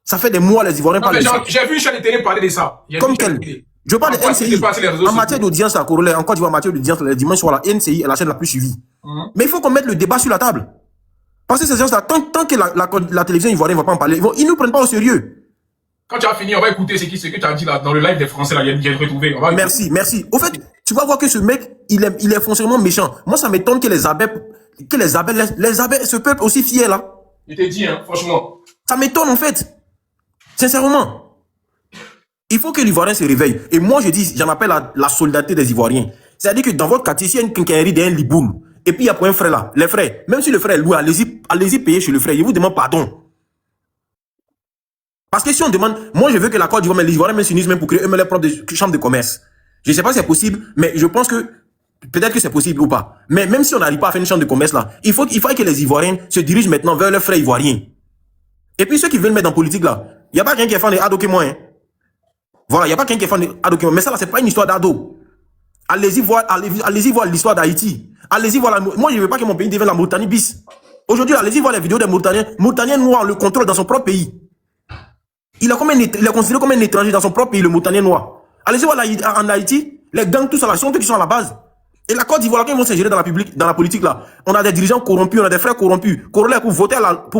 Ça fait des mois, les Ivoiriens parlent de ça. J'ai vu une chaîne de télé parler de ça. Comme quelle? Je parle de NCI. En matière d'audience, à Corollaire, en Côte d'Ivoire, en matière d'audience, les dimanches soirs, la NCI est la chaîne la plus suivie. Mais il faut qu'on mette le débat sur la table. Parce que ces gens-là, tant que la télévision ivoirienne ne va pas en parler, ils ne nous prennent pas au sérieux. Quand tu as fini, on va écouter ce que tu as dit là, dans le live des Français, là, j'ai retrouvé. Merci. Au fait, tu vas voir que ce mec, il est foncièrement méchant. Moi, ça m'étonne que les abeilles, ce peuple aussi fier là. Je t'ai dit, hein, franchement. Ça m'étonne en fait. Sincèrement. Il faut que l'Ivoirien se réveille. Et moi, je dis, j'en appelle à la solidarité des Ivoiriens. C'est-à-dire que dans votre quartier, s'il y a une quincaillerie d'un Liboul, et puis il y a pour un frère là, les frères, même si le frère est loué, allez-y payer chez le frère. Il vous demande pardon. Parce que si on demande, moi je veux que la Côte d'Ivoire, mais les Ivoiriens même s'unissent même pour créer eux-mêmes leur propre chambre de commerce. Je ne sais pas si c'est possible, mais je pense que peut-être que c'est possible ou pas. Mais même si on n'arrive pas à faire une chambre de commerce là, il faut que les Ivoiriens se dirigent maintenant vers leurs frères ivoiriens. Et puis ceux qui veulent mettre en politique là, il n'y a pas quelqu'un qui est fan de Ado que moi. Hein. Voilà, il n'y a pas quelqu'un qui est fan de Ado que moi. Mais ça là, c'est pas une histoire d'Ado. Allez-y voir l'histoire d'Haïti. Allez-y voir moi je ne veux pas que mon pays devienne la Mauritanie bis. Aujourd'hui, allez-y voir les vidéos des Mauritaniens noirs, le contrôle dans son propre pays. Il est considéré comme un étranger dans son propre pays, le Mautanien noir. Allez-y voir en Haïti, les gangs, tout ça, là, sont eux qui sont à la base. Et la Côte d'Ivoire, quand ils vont s'ingérer dans la politique, là, on a des dirigeants corrompus, on a des frères corrompus. Corollaire, pour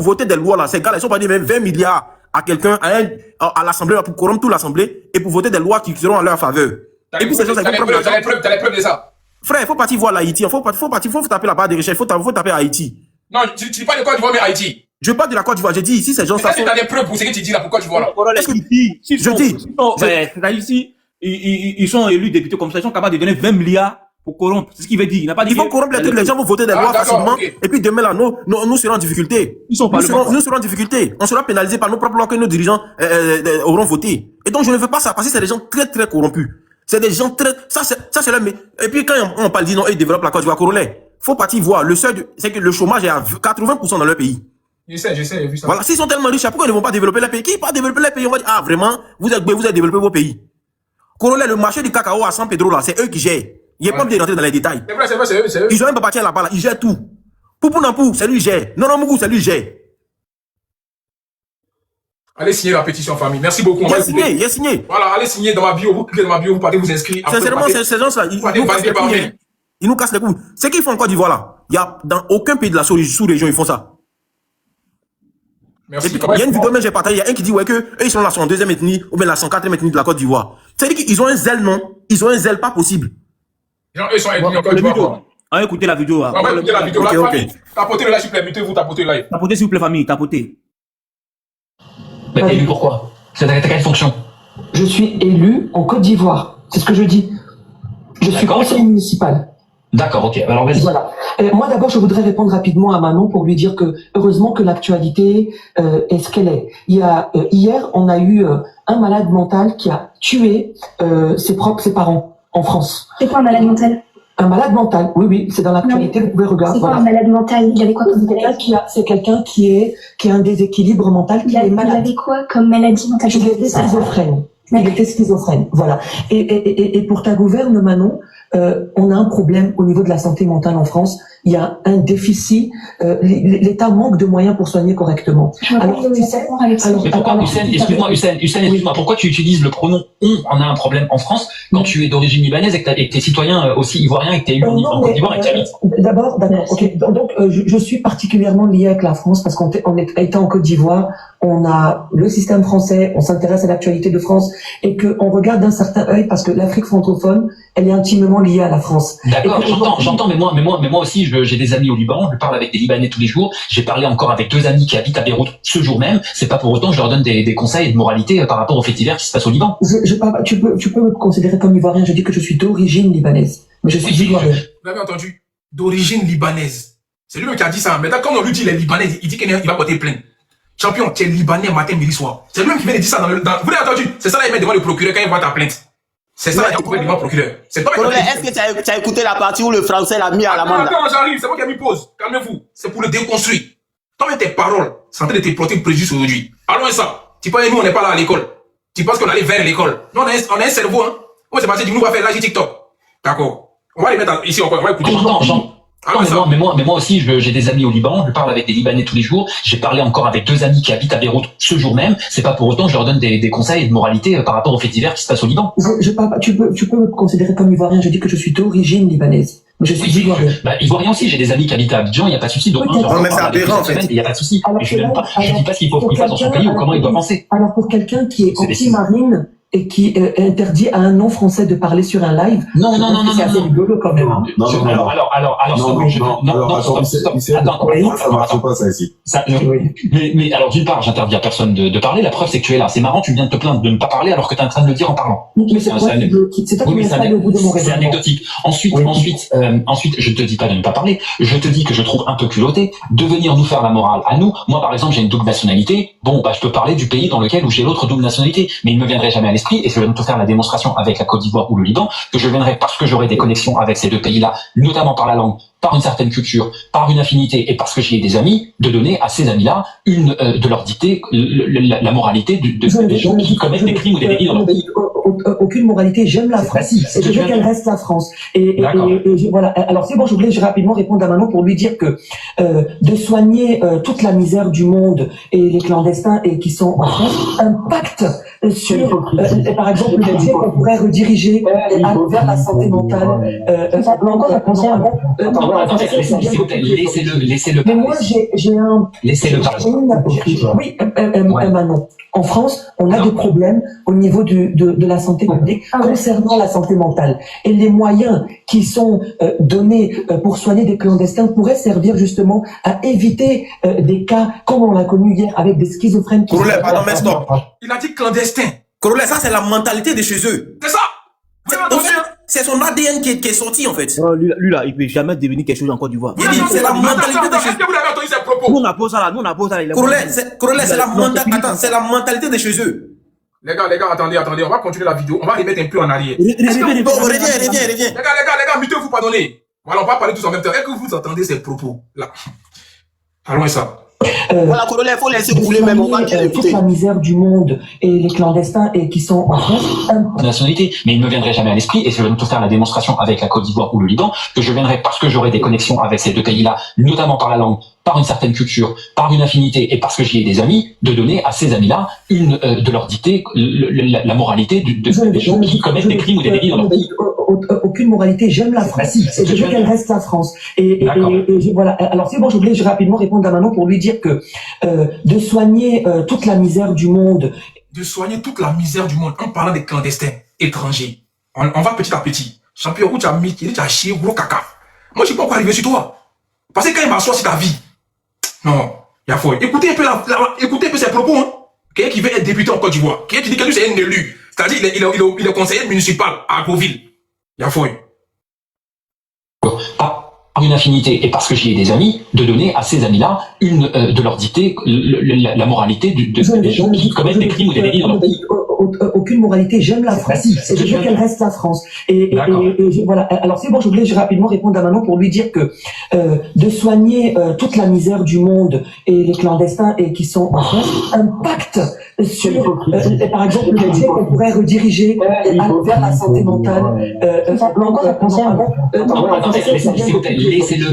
voter des lois, là, ces gars, ils sont pas dit même 20 milliards à quelqu'un, à l'Assemblée, pour corrompre toute l'Assemblée, et pour voter des lois qui seront en leur faveur. Et puis, ces gens, t'as les preuves de ça. Frère, il faut partir voir l'Haïti, il faut taper la barre de recherche, il faut taper Haïti. Non, tu dis pas de Côte d'Ivoire, mais Haïti. Je parle de la Côte d'Ivoire, j'ai dit ici, ces gens, ça sont... Est-ce que t'as des preuves pour ce que tu dis là, pourquoi tu vois là? Je dis. C'est-à-dire ici, ils sont élus députés comme ça, ils sont capables de donner 20 milliards pour corrompre. C'est ce qu'il veut dire. Il n'a pas dit. Ils vont corrompre les trucs, les gens vont voter des lois facilement. Okay. Et puis demain là, nous serons en difficulté. Nous serons en difficulté. On sera pénalisés par nos propres lois que nos dirigeants auront voté. Et donc je ne veux pas ça, parce que c'est des gens très très corrompus. C'est des gens très... Ça c'est là, mais... Et puis quand on parle, dit non, ils développent la Côte d'Ivoire, Corollaire. Faut partir voir. Le seuil, c'est que le chômage est à 80% dans leur pays. Je sais, j'ai vu ça. Voilà, s'ils sont tellement riches, pourquoi ils ne vont pas développer les pays? Qui va développer les pays? On va dire, ah, vraiment, vous avez développé vos pays. Corollaire, le marché du cacao à San Pedro, là, c'est eux qui gèrent. Il n'y a pas besoin de rentrer dans les détails. C'est vrai, c'est eux. Ils ont même pas parti là-bas, là. Ils gèrent tout. Poupou Nampou, c'est lui qui gère. Non, Mougou, c'est lui qui gère. Allez signer la pétition, famille. Merci beaucoup. Il a signé. Voilà, allez signer dans ma bio. Vous cliquez dans ma bio, vous partez vous inscrire. Sincèrement, ces gens-là, ils nous cassent les couilles. C'est qu'ils font en Côte d'Ivoire, là. Il y a dans aucun pays de la sous-région, ils font ça. Merci. Et puis, il y a une vidéo même j'ai partagé, il y a un qui dit ouais que eux ils sont la 102e ethnie ou bien la 104e ethnie de la Côte d'Ivoire. C'est-à-dire qu'ils ont un zèle, non? Ils ont un zèle pas possible. Genre, eux sont ethnie en Côte d'Ivoire. On va écouter la vidéo. On va écouter la vidéo. Tapotez le live, s'il vous plaît. Mutez-vous, tapotez le live. Tapotez, s'il vous plaît, famille, tapotez. Mais élu pourquoi? C'est dans quelle fonction? Je suis élu en Côte d'Ivoire. C'est ce que je dis. Je suis conseiller municipal. D'accord, ok. Alors vas-y. Voilà. Moi d'abord, je voudrais répondre rapidement à Manon pour lui dire que heureusement que l'actualité est ce qu'elle est. Il y a hier, on a eu un malade mental qui a tué ses parents en France. C'est quoi un malade mental? Un malade mental, oui, c'est dans l'actualité, vous pouvez regarder. C'est quoi un malade mental? Il avait quoi comme maladie? C'est quelqu'un qui a un déséquilibre mental, qui est malade. Il avait quoi comme maladie mentale? Il était schizophrène. Il était schizophrène, voilà. Et pour ta gouverne, Manon, on a un problème au niveau de la santé mentale en France. Il y a un déficit. L'État manque de moyens pour soigner correctement. Alors, tu sais, mais pourquoi, Hussein, excuse-moi, pourquoi tu utilises le pronom on a un problème en France quand tu es d'origine libanaise et que t'es citoyen aussi ivoirien et que t'es élu en Côte d'Ivoire et que tu habites? D'accord, ok. Donc, je suis particulièrement lié avec la France parce qu'on est en Côte d'Ivoire, on a le système français, on s'intéresse à l'actualité de France et qu'on regarde d'un certain œil parce que l'Afrique francophone, elle est intimement liée à la France. D'accord, j'entends, mais moi aussi, j'ai des amis au Liban, je parle avec des Libanais tous les jours, j'ai parlé encore avec 2 amis qui habitent à Beyrouth ce jour même, c'est pas pour autant que je leur donne des conseils et de moralité par rapport aux faits divers qui se passent au Liban. Tu peux me considérer comme ivoirien, je dis que je suis d'origine libanaise, mais je suis ivoirien. Vous l'avez entendu? D'origine libanaise. C'est lui-même qui a dit ça. Maintenant, quand on lui dit les Libanais, il dit qu'il va porter plainte. Champion, tu es Libanais matin, midi, soir. C'est lui-même qui vient de dire ça dans vous l'avez entendu? C'est ça là, il met devant le procureur quand il voit ta plainte. C'est ça, il a coupé devant le procureur. C'est pas est-ce que tu as écouté la partie où le français l'a mis à l'amende? Attends, j'arrive, c'est moi qui ai mis pause. Calmez-vous. C'est pour le déconstruire. Toi-même, tes paroles sont en train de te porter préjudice aujourd'hui. Allons ça. Tu penses que nous, on n'est pas là à l'école. Tu penses qu'on allait vers l'école. Nous, on a un cerveau, hein. Moi, c'est parti, nous, on va faire l'âge TikTok. D'accord. On va les mettre ici encore. On va écouter. Mais moi aussi, j'ai des amis au Liban, je parle avec des Libanais tous les jours, j'ai parlé encore avec 2 amis qui habitent à Beyrouth ce jour même, c'est pas pour autant que je leur donne des conseils et de moralité par rapport aux faits divers qui se passent au Liban. Tu peux me considérer comme ivoirien, je dis que je suis d'origine libanaise. Mais je suis ivoirien. Ivoirien aussi, j'ai des amis qui habitent à Abidjan, il n'y a pas de souci. Donc, non, mais c'est aberrant, en fait. Il n'y a pas de souci. Je dis pas ce qu'il faut qu'il fasse dans son pays ou comment il doit penser. Alors, pour quelqu'un qui est anti-marine, et qui interdit à un non-français de parler sur un live. Non. C'est assez rigolo quand même. Mais alors d'une part, j'interdis à personne de parler. La preuve, c'est que tu es là. C'est marrant, tu viens de te plaindre de ne pas parler alors que tu es en train de le dire en parlant. Mais c'est toi qui me pas le bout de mon raisonnement. C'est anecdotique. Ensuite, je te dis pas de ne pas parler. Je te dis que je trouve un peu culotté de venir nous faire la morale à nous. Moi, par exemple, j'ai une double nationalité. Bon, je peux parler du pays dans lequel où j'ai l'autre double nationalité, mais il ne me viendrait jamais à l'esprit, et je vais te faire la démonstration avec la Côte d'Ivoire ou le Liban, que je viendrai parce que j'aurai des connexions avec ces 2 pays-là, notamment par la langue, par une certaine culture, par une affinité et parce que j'y ai des amis, de donner à ces amis-là de leur dicter la moralité des gens qui commettent des crimes ou des délits dans leur pays. Aucune moralité, j'aime la France et je veux qu'elle reste la France. Et voilà. Alors c'est bon, je voulais rapidement répondre à Manon pour lui dire que de soigner toute la misère du monde et les clandestins et qui sont en France impacte sur, par exemple, le budget qu'on pourrait rediriger vers la santé mentale. Laissez-le. Mais moi, j'ai un... Laissez-le parler. Oui, Manon. En France, on a des problèmes au niveau de la santé publique concernant la santé mentale. Et les moyens qui sont donnés pour soigner des clandestins pourraient servir justement à éviter des cas comme on l'a connu hier avec des schizophrènes. Corollaire, pardon, mais stop. Il a dit clandestin. Corollaire, ça c'est la mentalité de chez eux. C'est ça. C'est son ADN qui est sorti en fait. Oh, lui là, il peut jamais devenir quelque chose en Côte d'Ivoire. C'est la mentalité de chez eux. Est-ce que vous l'avez entendu ces propos? Nous on a posé ça là, Corollaire, c'est la mentalité de chez eux. Les gars, attendez, on va continuer la vidéo, on va remettre un peu en arrière. Reviens. Les gars, mettez-vous, pardonnez. Voilà, on va parler tous en même temps. Est-ce que vous entendez ces propos là? Allons ça. Voilà, Corollaire, il faut laisser couler même, on va bien écouter. Toute la misère du monde et les clandestins et qui sont en France. Nationalité, mais il ne me viendrait jamais à l'esprit, et je vais te faire la démonstration avec la Côte d'Ivoire ou le Liban, que je viendrai parce que j'aurai des connexions avec ces 2 pays-là, notamment par la langue, par une certaine culture, par une affinité et parce que j'y ai des amis, de donner à ces amis-là de leur dicter la moralité des gens qui commettent des crimes ou des délits dans leur pays. Aucune moralité, j'aime la France et je veux qu'elle reste la France. Et voilà. Alors c'est bon, je voulais rapidement répondre à Manon pour lui dire que de soigner toute la misère du monde. De soigner toute la misère du monde en parlant des clandestins étrangers. On va petit à petit. Champion, où tu as chié gros caca. Moi, je ne sais pas pourquoi arriver sur toi. Parce que quand il m'assoit sur ta vie, non, il y a faux. Écoutez un peu ses propos, hein. Quelqu'un qui veut être député en Côte d'Ivoire. Quelqu'un qui dit que lui c'est un élu. C'est-à-dire il est conseiller municipal à Agoville. Il y a faux. Par une affinité et parce que j'y ai des amis, de donner à ces amis-là de leur dicter la moralité des gens qui commettent des crimes ou des délits dans leur pays. aucune moralité. J'aime la France et je veux qu'elle reste la France. Voilà. Alors c'est bon, je voulais rapidement répondre à Manon pour lui dire que de soigner toute la misère du monde et les clandestins et qui sont en France impacte sur, par exemple, le budget qu'on pourrait rediriger vers la santé mentale.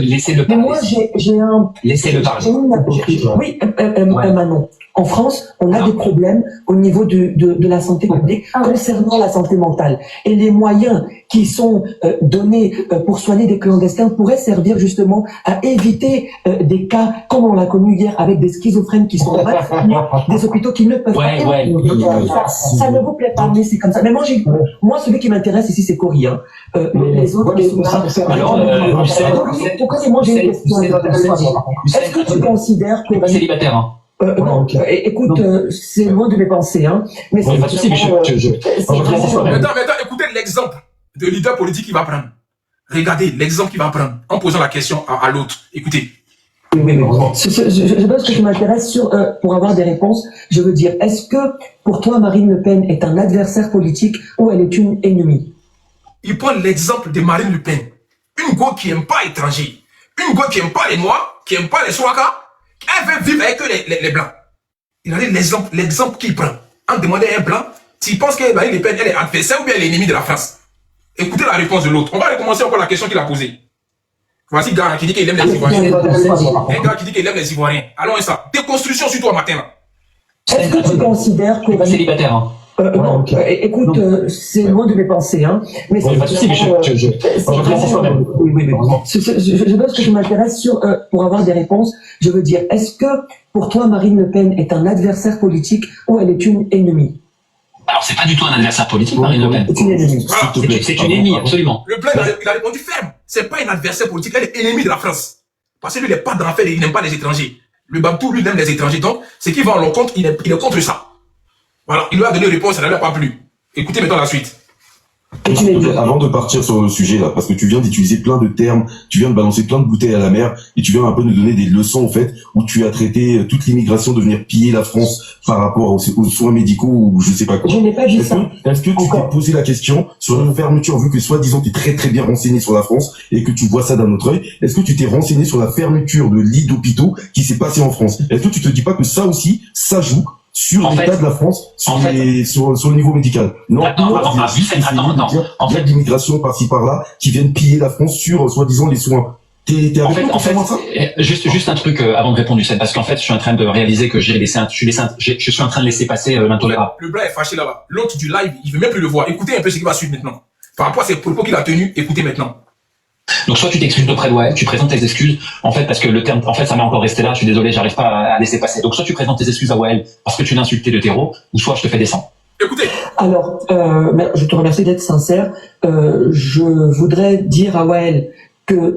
Laissez-le parler. Mais moi, j'ai un... Laissez-le parler. Oui, Manon. En France, on a des problèmes au niveau de la santé publique concernant la santé mentale. Et les moyens qui sont donnés pour soigner des clandestins pourraient servir justement à éviter des cas comme on l'a connu hier avec des schizophrènes qui sont mal soignés, des hôpitaux qui ne peuvent pas. Ça ne vous plaît pas, mais c'est comme ça. Mais moi, celui qui m'intéresse ici, c'est Cory. Les autres qui sont là. Alors, moi, j'ai une question. Est-ce que tu considères que... Pas célibataire, hein. Non, écoute, c'est loin de mes pensées, hein. Mais c'est Attends, écoutez l'exemple de leader politique qu'il va prendre. Regardez l'exemple qu'il va prendre en posant la question à l'autre. Écoutez. Oui. Je pense que je m'intéresse pour avoir des réponses. Je veux dire, est-ce que pour toi, Marine Le Pen est un adversaire politique ou elle est une ennemie? Il prend l'exemple de Marine Le Pen. Une go qui n'aime pas étranger. Une go qui n'aime pas les Noirs, qui n'aime pas les Swaka. Elle veut vivre avec les Blancs. Il a dit l'exemple qu'il prend. En demandant à un Blanc, s'il pense que Marine Le Pen, elle est adversaire ou bien elle est ennemie de la France. Écoutez la réponse de l'autre. On va recommencer encore la question qu'il a posée. Voici un gars qui dit qu'il aime les Ivoiriens. Un gars qui dit qu'il aime les Ivoiriens. Allons ça. Déconstruction sur toi matin là. Est-ce que tu considères que... Pas célibataire, hein. Non, écoute, c'est loin de mes pensées, hein. Mais c'est pas de souci, mais je pense que je m'intéresse pour avoir des réponses. Je veux dire, est-ce que pour toi, Marine Le Pen est un adversaire politique ou elle est une ennemie? Alors, c'est pas du tout un adversaire politique, Marine Le Pen. C'est une ennemie. C'est une ennemie, absolument. Le Blanc, il a répondu ferme. C'est pas un adversaire politique, elle est ennemie de la France. Parce que lui, il n'est pas dans l'affaire, il n'aime pas les étrangers. Le Babtou, lui, il aime les étrangers. Donc, ce qui va en l'encontre, il est contre ça. Voilà, il lui a donné une réponse, ça ne lui a pas plu. Écoutez maintenant la suite. Avant de partir sur le sujet là, parce que tu viens d'utiliser plein de termes, tu viens de balancer plein de bouteilles à la mer, et tu viens un peu nous donner des leçons en fait, où tu as traité toute l'immigration de venir piller la France par rapport aux soins médicaux ou je sais pas quoi. Je n'ai pas dit ça. Est-ce que tu t'es posé la question sur une fermeture, vu que soi-disant tu es très très bien renseigné sur la France et que tu vois ça d'un autre œil, est-ce que tu t'es renseigné sur la fermeture de lits d'hôpitaux qui s'est passée en France? Est-ce que tu te dis pas que ça aussi, ça joue sur l'état de la France, sur le niveau médical? Non, en fait, d'immigration par-ci par-là, qui viennent piller la France sur, soi-disant, les soins. En fait, juste un truc avant de répondre, Youssef, parce qu'en fait, je suis en train de réaliser que je suis en train de laisser passer l'intolérable. Le Blanc est fâché là-bas. L'autre du live, il veut même plus le voir. Écoutez un peu ce qui va suivre maintenant. Par rapport à ces propos qu'il a tenus, écoutez maintenant. Donc soit tu t'excuses auprès de Wael, tu présentes tes excuses, en fait parce que le terme, en fait ça m'est encore resté là, je suis désolé, j'arrive pas à laisser passer. Donc soit tu présentes tes excuses à Wael parce que tu l'as insulté de terreau, ou soit je te fais descendre. Écoutez. Alors, je te remercie d'être sincère. Je voudrais dire à Wael que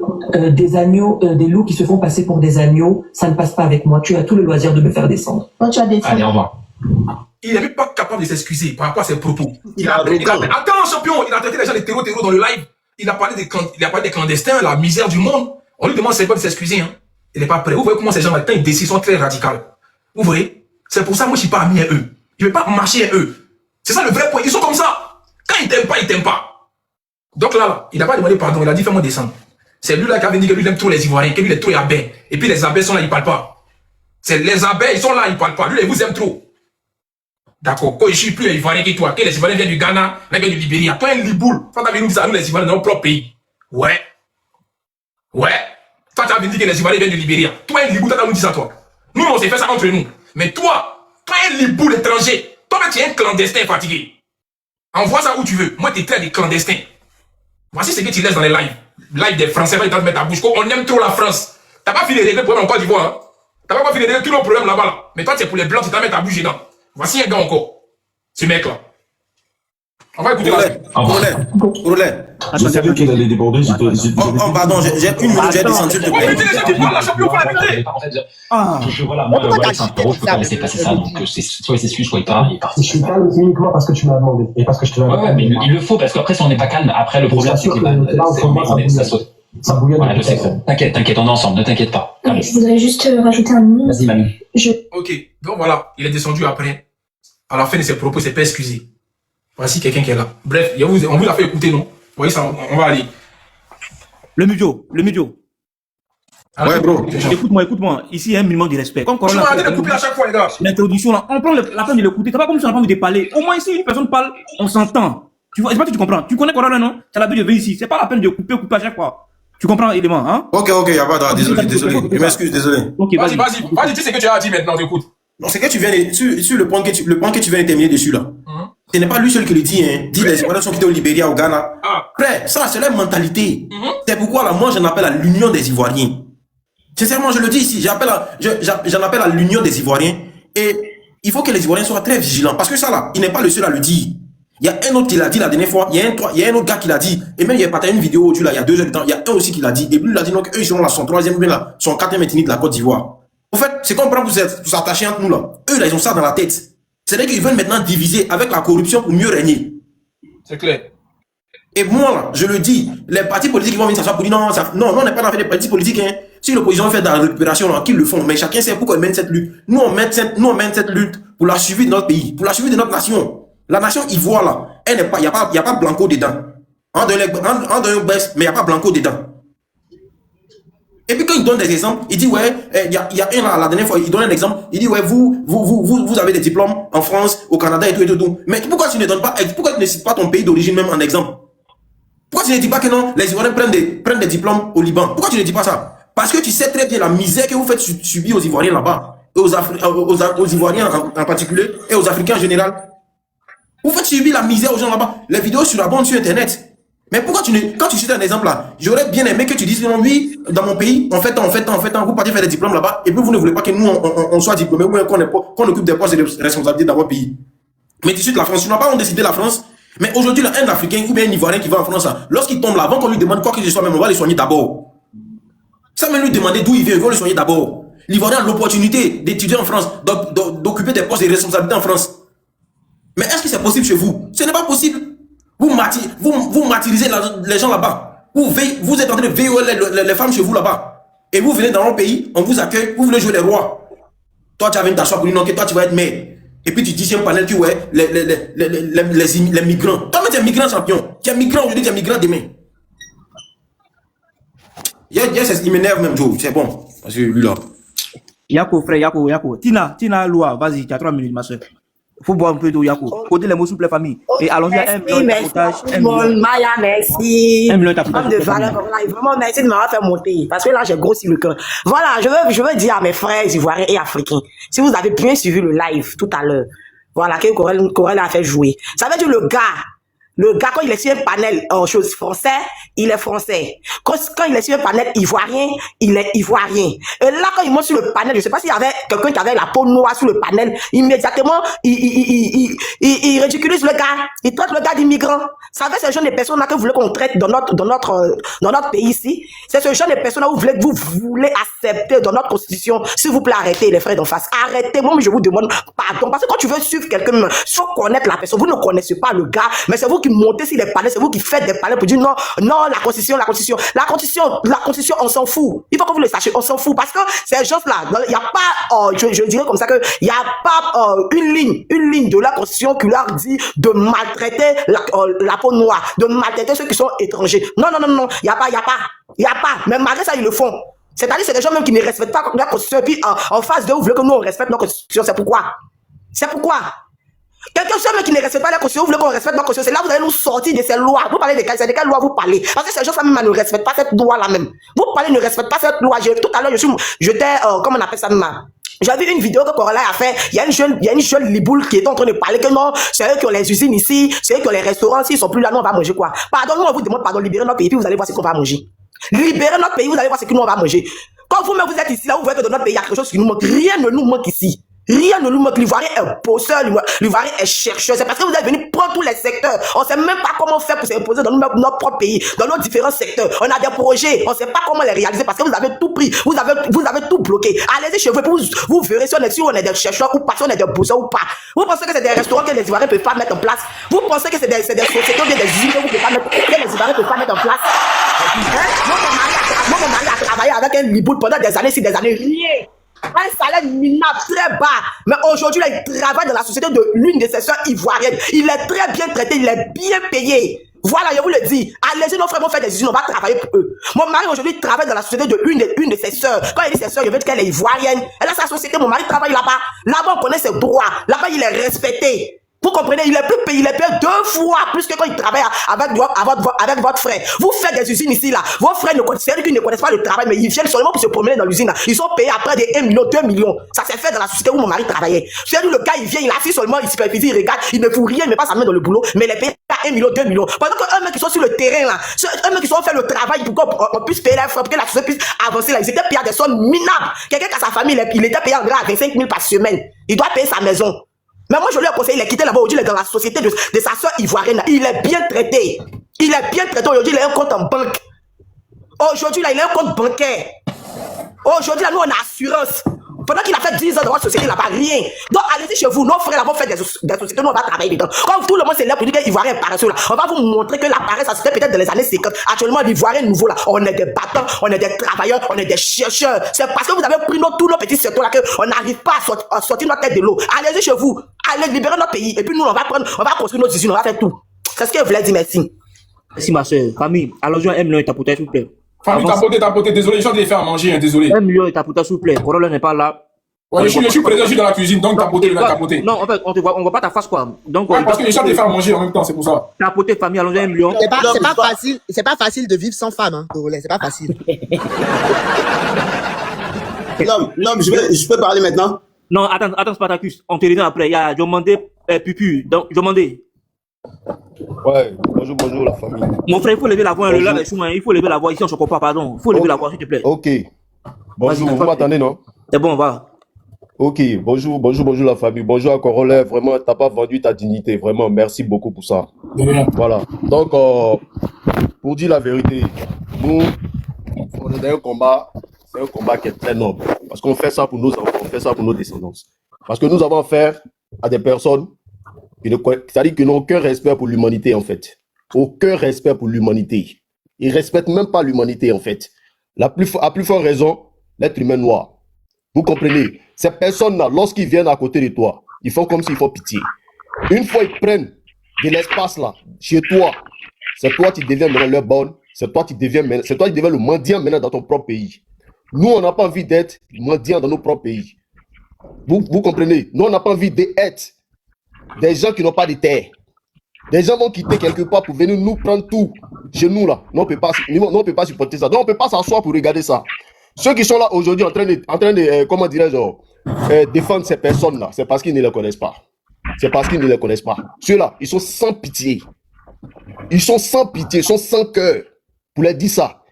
des agneaux, des loups qui se font passer pour des agneaux, ça ne passe pas avec moi. Tu as tout le loisir de me faire descendre. Allez, au revoir. Il n'est même pas capable de s'excuser par rapport à ses propos. Attends, champion, il a traité les gens de terreau dans le live. Il a parlé des clandestins, la misère du monde. On lui demande c'est pas de s'excuser, hein. Il n'est pas prêt. Vous voyez comment ces gens maintenant ils décident, sont très radicaux. Vous voyez? C'est pour ça que moi je suis pas ami à eux. Je vais pas marcher à eux. C'est ça le vrai point. Ils sont comme ça. Quand ils t'aiment pas, ils t'aiment pas. Donc là, il n'a pas demandé pardon. Il a dit fais-moi descendre. C'est lui là qui avait dit que lui il aime trop les Ivoiriens, que lui il est trop abeilles. Et puis les abeilles sont là, ils parlent pas. C'est les abeilles, ils sont là, ils parlent pas. Lui, il vous aime trop. D'accord. Quand je suis plus Ivoirien que toi, que les Ivoiriens viennent du Ghana, ils viennent du Libéria. Toi, un liboule. Toi, t'as venu nous dire à nous, les Ivoiriens, dans notre propre pays. Ouais. Ouais. Toi, t'as venu dire que les Ivoiriens viennent du Libéria. Toi, un liboule, toi, t'as nous dit ça, toi. Nous, on s'est fait ça entre nous. Mais toi, un liboule étranger. Toi, tu es un clandestin fatigué. Envoie ça où tu veux. Moi, tu traites des clandestins. Voici ce que tu laisses dans les lives. Live des Français, ils te mettre ta bouche. On aime trop la France. T'as pas fini de régler le problème en Côte d'Ivoire, hein. T'as pas fini de régler tous nos problèmes là-bas, là. Mais toi, c'est pour les Blancs, tu t'as mis ta bouche dedans. Voici un gars encore. Ce mec-là. On va écouter Roulette. Je savais qu'il allait déborder. Oh, pardon, j'ai une minute, j'ai descendu, s'il te plaît. Voilà, moi, c'est un pro, je peux pas laisser passer ça. Donc, soit il s'excuse, soit il part, il est parti. Je suis calme uniquement parce que tu m'as demandé. Et parce que je te l'ai ouais, mais il le faut, parce qu'après, si on n'est pas calme, après, le problème, c'est que ça saute. Voilà, je sais. T'inquiète, on est ensemble, ne t'inquiète pas. Je voudrais juste rajouter un mot. Vas-y, mamie. Ok, donc voilà, il est descendu après. à la fin de ses propos, il s'est pas excusé. Voici quelqu'un qui est là. Bref, on vous l'a fait écouter, non? Vous voyez ça, on va aller. Le Mudio. Ouais, bro. Écoute-moi. Ici, il y a un minimum de respect. Comme Tu m'as arrêté de couper à chaque fois, les gars. L'introduction, là, on prend la peine de l'écouter. C'est pas comme si on n'a pas envie de parler. Au moins, ici, une personne parle, on s'entend. Tu vois, c'est pas que tu comprends. Tu connais Corona, non? Tu as l'habitude de venir ici. C'est pas la peine de couper à chaque fois. Tu comprends, élément, hein? Ok, y a pas de... Désolé. Je m'excuse, désolé. Ok, vas-y, dis ce que tu as dit maintenant, j'écoute. Non, c'est que tu viens sur le point que tu viens de terminer dessus, là. Ce n'est pas lui seul qui le dit, hein. Dit les Ivoiriens sont quittés au Libéria, au Ghana. Frère, ça, c'est leur mentalité. C'est pourquoi, là, moi, j'en appelle à l'union des Ivoiriens. Sincèrement, je le dis ici, j'en appelle à l'union des Ivoiriens. Et il faut que les Ivoiriens soient très vigilants. Parce que ça, là, il n'est pas le seul à le dire. Il y a un autre qui l'a dit la dernière fois. Il y a un autre gars qui l'a dit. Et même, il a partagé une vidéo aujourd'hui, là, il y a 2 heures de temps. Il y a un aussi qui l'a dit. Et lui, il a dit, donc, eux, ils seront là, son 3e ou bien là, son 4e ethnie de la Côte d'Ivoire. En fait, c'est qu'on prend pour s'attacher entre nous, là. Eux, là, ils ont ça dans la tête. C'est-à-dire qu'ils veulent maintenant diviser avec la corruption pour mieux régner. C'est clair. Et moi, là, je le dis, les partis politiques qui vont venir s'asseoir pour dire non, on n'est pas dans les partis politiques, hein. Si l'opposition fait de la récupération, là, qu'ils le font. Mais chacun sait pourquoi ils mènent cette lutte. Nous, on mène cette lutte pour la survie de notre pays, pour la survie de notre nation. La nation ivoire, là, elle n'est pas, il n'y a pas Blanco dedans. En d'un baisse, mais il n'y a pas Blanco dedans. Et puis quand il donne des exemples, il dit ouais, il y a un là, la dernière fois, il donne un exemple, il dit ouais, vous avez des diplômes en France, au Canada et tout. Mais pourquoi tu ne donnes pas, pourquoi tu ne cites pas ton pays d'origine même en exemple? Pourquoi tu ne dis pas que non, les Ivoiriens prennent des diplômes au Liban? Pourquoi tu ne dis pas ça? Parce que tu sais très bien la misère que vous faites subir aux Ivoiriens là-bas, aux Ivoiriens en particulier et aux Africains en général. Vous faites subir la misère aux gens là-bas. Les vidéos sur la bande sur Internet. Mais pourquoi quand tu cites un exemple là, j'aurais bien aimé que tu dises non, oui, dans mon pays, on fait tant, vous partez faire des diplômes là-bas, et puis vous ne voulez pas que nous, on soit diplômés, ou qu'on occupe des postes de responsabilité dans votre pays. Mais tu cites la France, tu n'as pas décidé la France, mais aujourd'hui, là, un Africain ou bien un Ivoirien qui va en France, lorsqu'il tombe là, avant qu'on lui demande quoi que ce soit, même on va les soigner d'abord. Ça même lui demander d'où il vient, il va les soigner d'abord. L'Ivoirien a l'opportunité d'étudier en France, d'occuper des postes de responsabilité en France. Mais est-ce que c'est possible chez vous? Ce n'est pas possible. Vous martyrisez les gens là-bas. Vous êtes en train de violer les femmes chez vous là-bas. Et vous venez dans notre pays, on vous accueille, vous voulez jouer les rois. Toi, tu as venu t'asseoir pour dire non, que toi, tu vas être maire. Et puis tu dis sur un panel que ouais, les migrants. Toi, tu es migrant champion. Tu es migrant aujourd'hui, tu es migrant demain. Il m'énerve même, Joe. C'est bon. Parce que lui là. Yako, frère, Yako. Tina, Loa, vas-y, tu as 3 minutes, ma soeur. Faut boire un peu d'eau, Yako. Côté les mots, s'il vous plaît, famille. Et allons-y à 1 million de tapotage. Maya, merci. 1 million de tapotage. Homme de valeur comme là, vraiment, merci de m'avoir fait monter. Parce que là, j'ai grossi le cœur. Voilà, je veux dire à mes frères ivoiriens et africains, si vous avez bien suivi le live tout à l'heure, voilà, que Corel a fait jouer. Ça veut dire le gars, quand il est sur un panel en chose français, il est français. Quand il est sur un panel ivoirien, il est ivoirien. Et là, quand il monte sur le panel, je sais pas s'il y avait quelqu'un qui avait la peau noire sur le panel, immédiatement, il ridiculise le gars. Il traite le gars d'immigrant. Ça fait ce genre de personnes-là que vous voulez qu'on traite dans notre pays ici. C'est ce genre de personnes-là que vous voulez accepter dans notre constitution. S'il vous plaît, arrêtez les frères d'en face. Arrêtez. Moi, je vous demande pardon. Parce que quand tu veux suivre quelqu'un, il faut connaître la personne. Vous ne connaissez pas le gars, mais c'est vous qui montez sur les palais, c'est vous qui faites des palais pour dire non, la constitution, on s'en fout. Il faut que vous le sachiez, on s'en fout parce que ces gens-là, il n'y a pas, je dirais comme ça que il n'y a pas une ligne de la constitution qui leur dit de maltraiter la peau noire, de maltraiter ceux qui sont étrangers. Non, il n'y a pas. Mais malgré ça, ils le font. C'est-à-dire, c'est des gens même qui ne respectent pas la constitution. Et puis, en face d'eux, vous voulez que nous, on respecte notre constitution. C'est pourquoi. Quelqu'un seul qui ne respecte pas la constitution, vous voulez qu'on respecte notre constitution, c'est là que vous allez nous sortir de ces lois. Vous parlez de quelle loi vous parlez? Parce que ces gens-là même ne respectent pas cette loi-là même. Vous parlez ne respectent pas cette loi. Tout à l'heure, j'étais, comment on appelle ça même? J'avais vu une vidéo que Corella a fait. Il y a une jeune liboule qui est en train de parler que non, c'est eux qui ont les usines ici, c'est eux qui ont les restaurants ici, ils sont plus là, nous on va manger quoi? Pardon, nous on vous demande pardon, libérez notre pays, puis vous allez voir ce qu'on va manger. Libérez notre pays, vous allez voir ce que nous on va manger. Quand vous-même vous êtes ici, là, vous voyez que dans notre pays, il y a quelque chose qui nous manque. Rien ne nous manque ici. Rien ne nous manque. L'Ivoirien est bosseur, l'Ivoirien est chercheur. C'est parce que vous êtes venu prendre tous les secteurs. On ne sait même pas comment faire pour s'imposer dans notre propre pays, dans nos différents secteurs. On a des projets, on ne sait pas comment les réaliser parce que vous avez tout pris, vous avez tout bloqué. Allez-y chez vous verrez si on est des chercheurs ou pas, si on est des bosseurs ou pas. Vous pensez que c'est des restaurants que les Ivoiriens ne peuvent pas mettre en place? Vous pensez que c'est des sociétés ou des usines que les Ivoiriens ne peuvent pas mettre en place? Moi, mon mari a travaillé avec un liboule pendant des années, rien. Un salaire minable, très bas. Mais aujourd'hui, là, il travaille dans la société de l'une de ses sœurs ivoiriennes. Il est très bien traité, il est bien payé. Voilà, je vous le dis. Allez-y, nos frères vont faire des usines, on va travailler pour eux. Mon mari aujourd'hui travaille dans la société de une de ses sœurs. Quand il dit ses sœurs, je veux dire qu'elle est ivoirienne. Elle a sa société, mon mari travaille là-bas. Là-bas, on connaît ses droits. Là-bas, il est respecté. Vous comprenez, il est plus payé, il est payé 2 fois plus que quand il travaille avec votre frère. Vous faites des usines ici, là. Vos frères ne connaissent pas le travail, mais ils viennent seulement pour se promener dans l'usine, là. Ils sont payés après des 1 million, 2 millions. Ça s'est fait dans la société où mon mari travaillait. C'est-à-dire, le gars, il vient, il assis seulement, il supervise, il regarde, il ne fout rien, il met pas sa main dans le boulot, mais il est payé à 1 million, 2 millions. Pendant qu'un mec qui sont sur le terrain, là, un mec qui sont fait le travail pour qu'on puisse payer les frères, pour que la société puisse avancer, là. Ils étaient payés à des sommes minables. Quelqu'un qui a sa famille, il était payé en gras à 25 000 par semaine. Il doit payer sa maison. Mais moi, je lui ai conseillé, il est quitté là-bas, aujourd'hui, il est dans la société de sa soeur ivoirienne. Il est bien traité. Il est bien traité. Aujourd'hui, il a un compte en banque. Aujourd'hui, là, il a un compte bancaire. Aujourd'hui, là, nous, on a assurance. Pendant qu'il a fait 10 ans dans votre société, il n'a pas rien. Donc, allez-y chez vous. Nos frères, là, vont faire des sociétés, nous, on va travailler dedans. Quand tout le monde s'est là pour dire que l'Ivoirien est paresseux, là, on va vous montrer que la paresse, ça se fait peut-être dans les années 50. Actuellement, l'Ivoirien nouveau, là, on est des battants, on est des travailleurs, on est des chercheurs. C'est parce que vous avez pris tous nos petits secteurs là qu'on n'arrive pas à sortir notre tête de l'eau. Allez-y chez vous. Allez libérer notre pays. Et puis nous, on va construire nos usines, on va faire tout. C'est ce que je voulais dire, merci. Merci, ma soeur. Famille, allons-y à 1 million et tapotage, s'il vous plaît. Famille, t'as poté. Désolé, je suis en train de les faire manger, hein, désolé. 1 million et tapotage, s'il vous plaît. Corolla n'est pas là. Ouais, je suis présent, je suis dans la cuisine, donc tapoter, tapoter. Non, en fait, on voit pas ta face, quoi. Donc, ouais, parce que je suis en train de les faire manger en même temps, c'est pour ça. Tapoter, famille, allons-y à 1 million. C'est pas facile de vivre sans femme, hein, Congolais, c'est pas facile. L'homme, je peux parler maintenant? Non, attends, Spartacus. On te dit après. Il y a demandé Pupu. Donc, demandé. Ouais, bonjour la famille. Mon frère, il faut lever la voix. Il faut lever la voix. Ici, on se comprend pas, pardon. Il faut lever la voix, s'il te plaît. Ok. Bonjour, vous m'entendez, non? C'est bon, on va. Ok, bonjour la famille. Bonjour à Corolla. Vraiment, t'as pas vendu ta dignité. Vraiment, merci beaucoup pour ça. Voilà. Donc, pour dire la vérité, nous, on est dans un combat. C'est un combat qui est très noble. Parce qu'on fait ça pour nos enfants, on fait ça pour nos descendants. Parce que nous avons affaire à des personnes c'est-à-dire qui n'ont aucun respect pour l'humanité, en fait. Aucun respect pour l'humanité. Ils ne respectent même pas l'humanité, en fait. À plus forte raison, l'être humain noir. Vous comprenez? Ces personnes-là, lorsqu'ils viennent à côté de toi, ils font comme s'ils font pitié. Une fois ils prennent de l'espace là, chez toi, c'est toi qui deviens maintenant leur bonne, c'est toi qui deviens le mendiant maintenant dans ton propre pays. Nous, on n'a pas envie d'être mendiants dans nos propres pays. Vous comprenez? Nous, on n'a pas envie d'être des gens qui n'ont pas de terre. Des gens vont quitter quelque part pour venir nous prendre tout chez nous là. Non, on ne peut pas supporter ça. Donc, on ne peut pas s'asseoir pour regarder ça. Ceux qui sont là aujourd'hui en train de comment dirais-je, défendre ces personnes-là, c'est parce qu'ils ne les connaissent pas. C'est parce qu'ils ne les connaissent pas. Ceux-là, ils sont sans pitié. Ils sont sans pitié, ils sont sans cœur. Pour leur dire ça.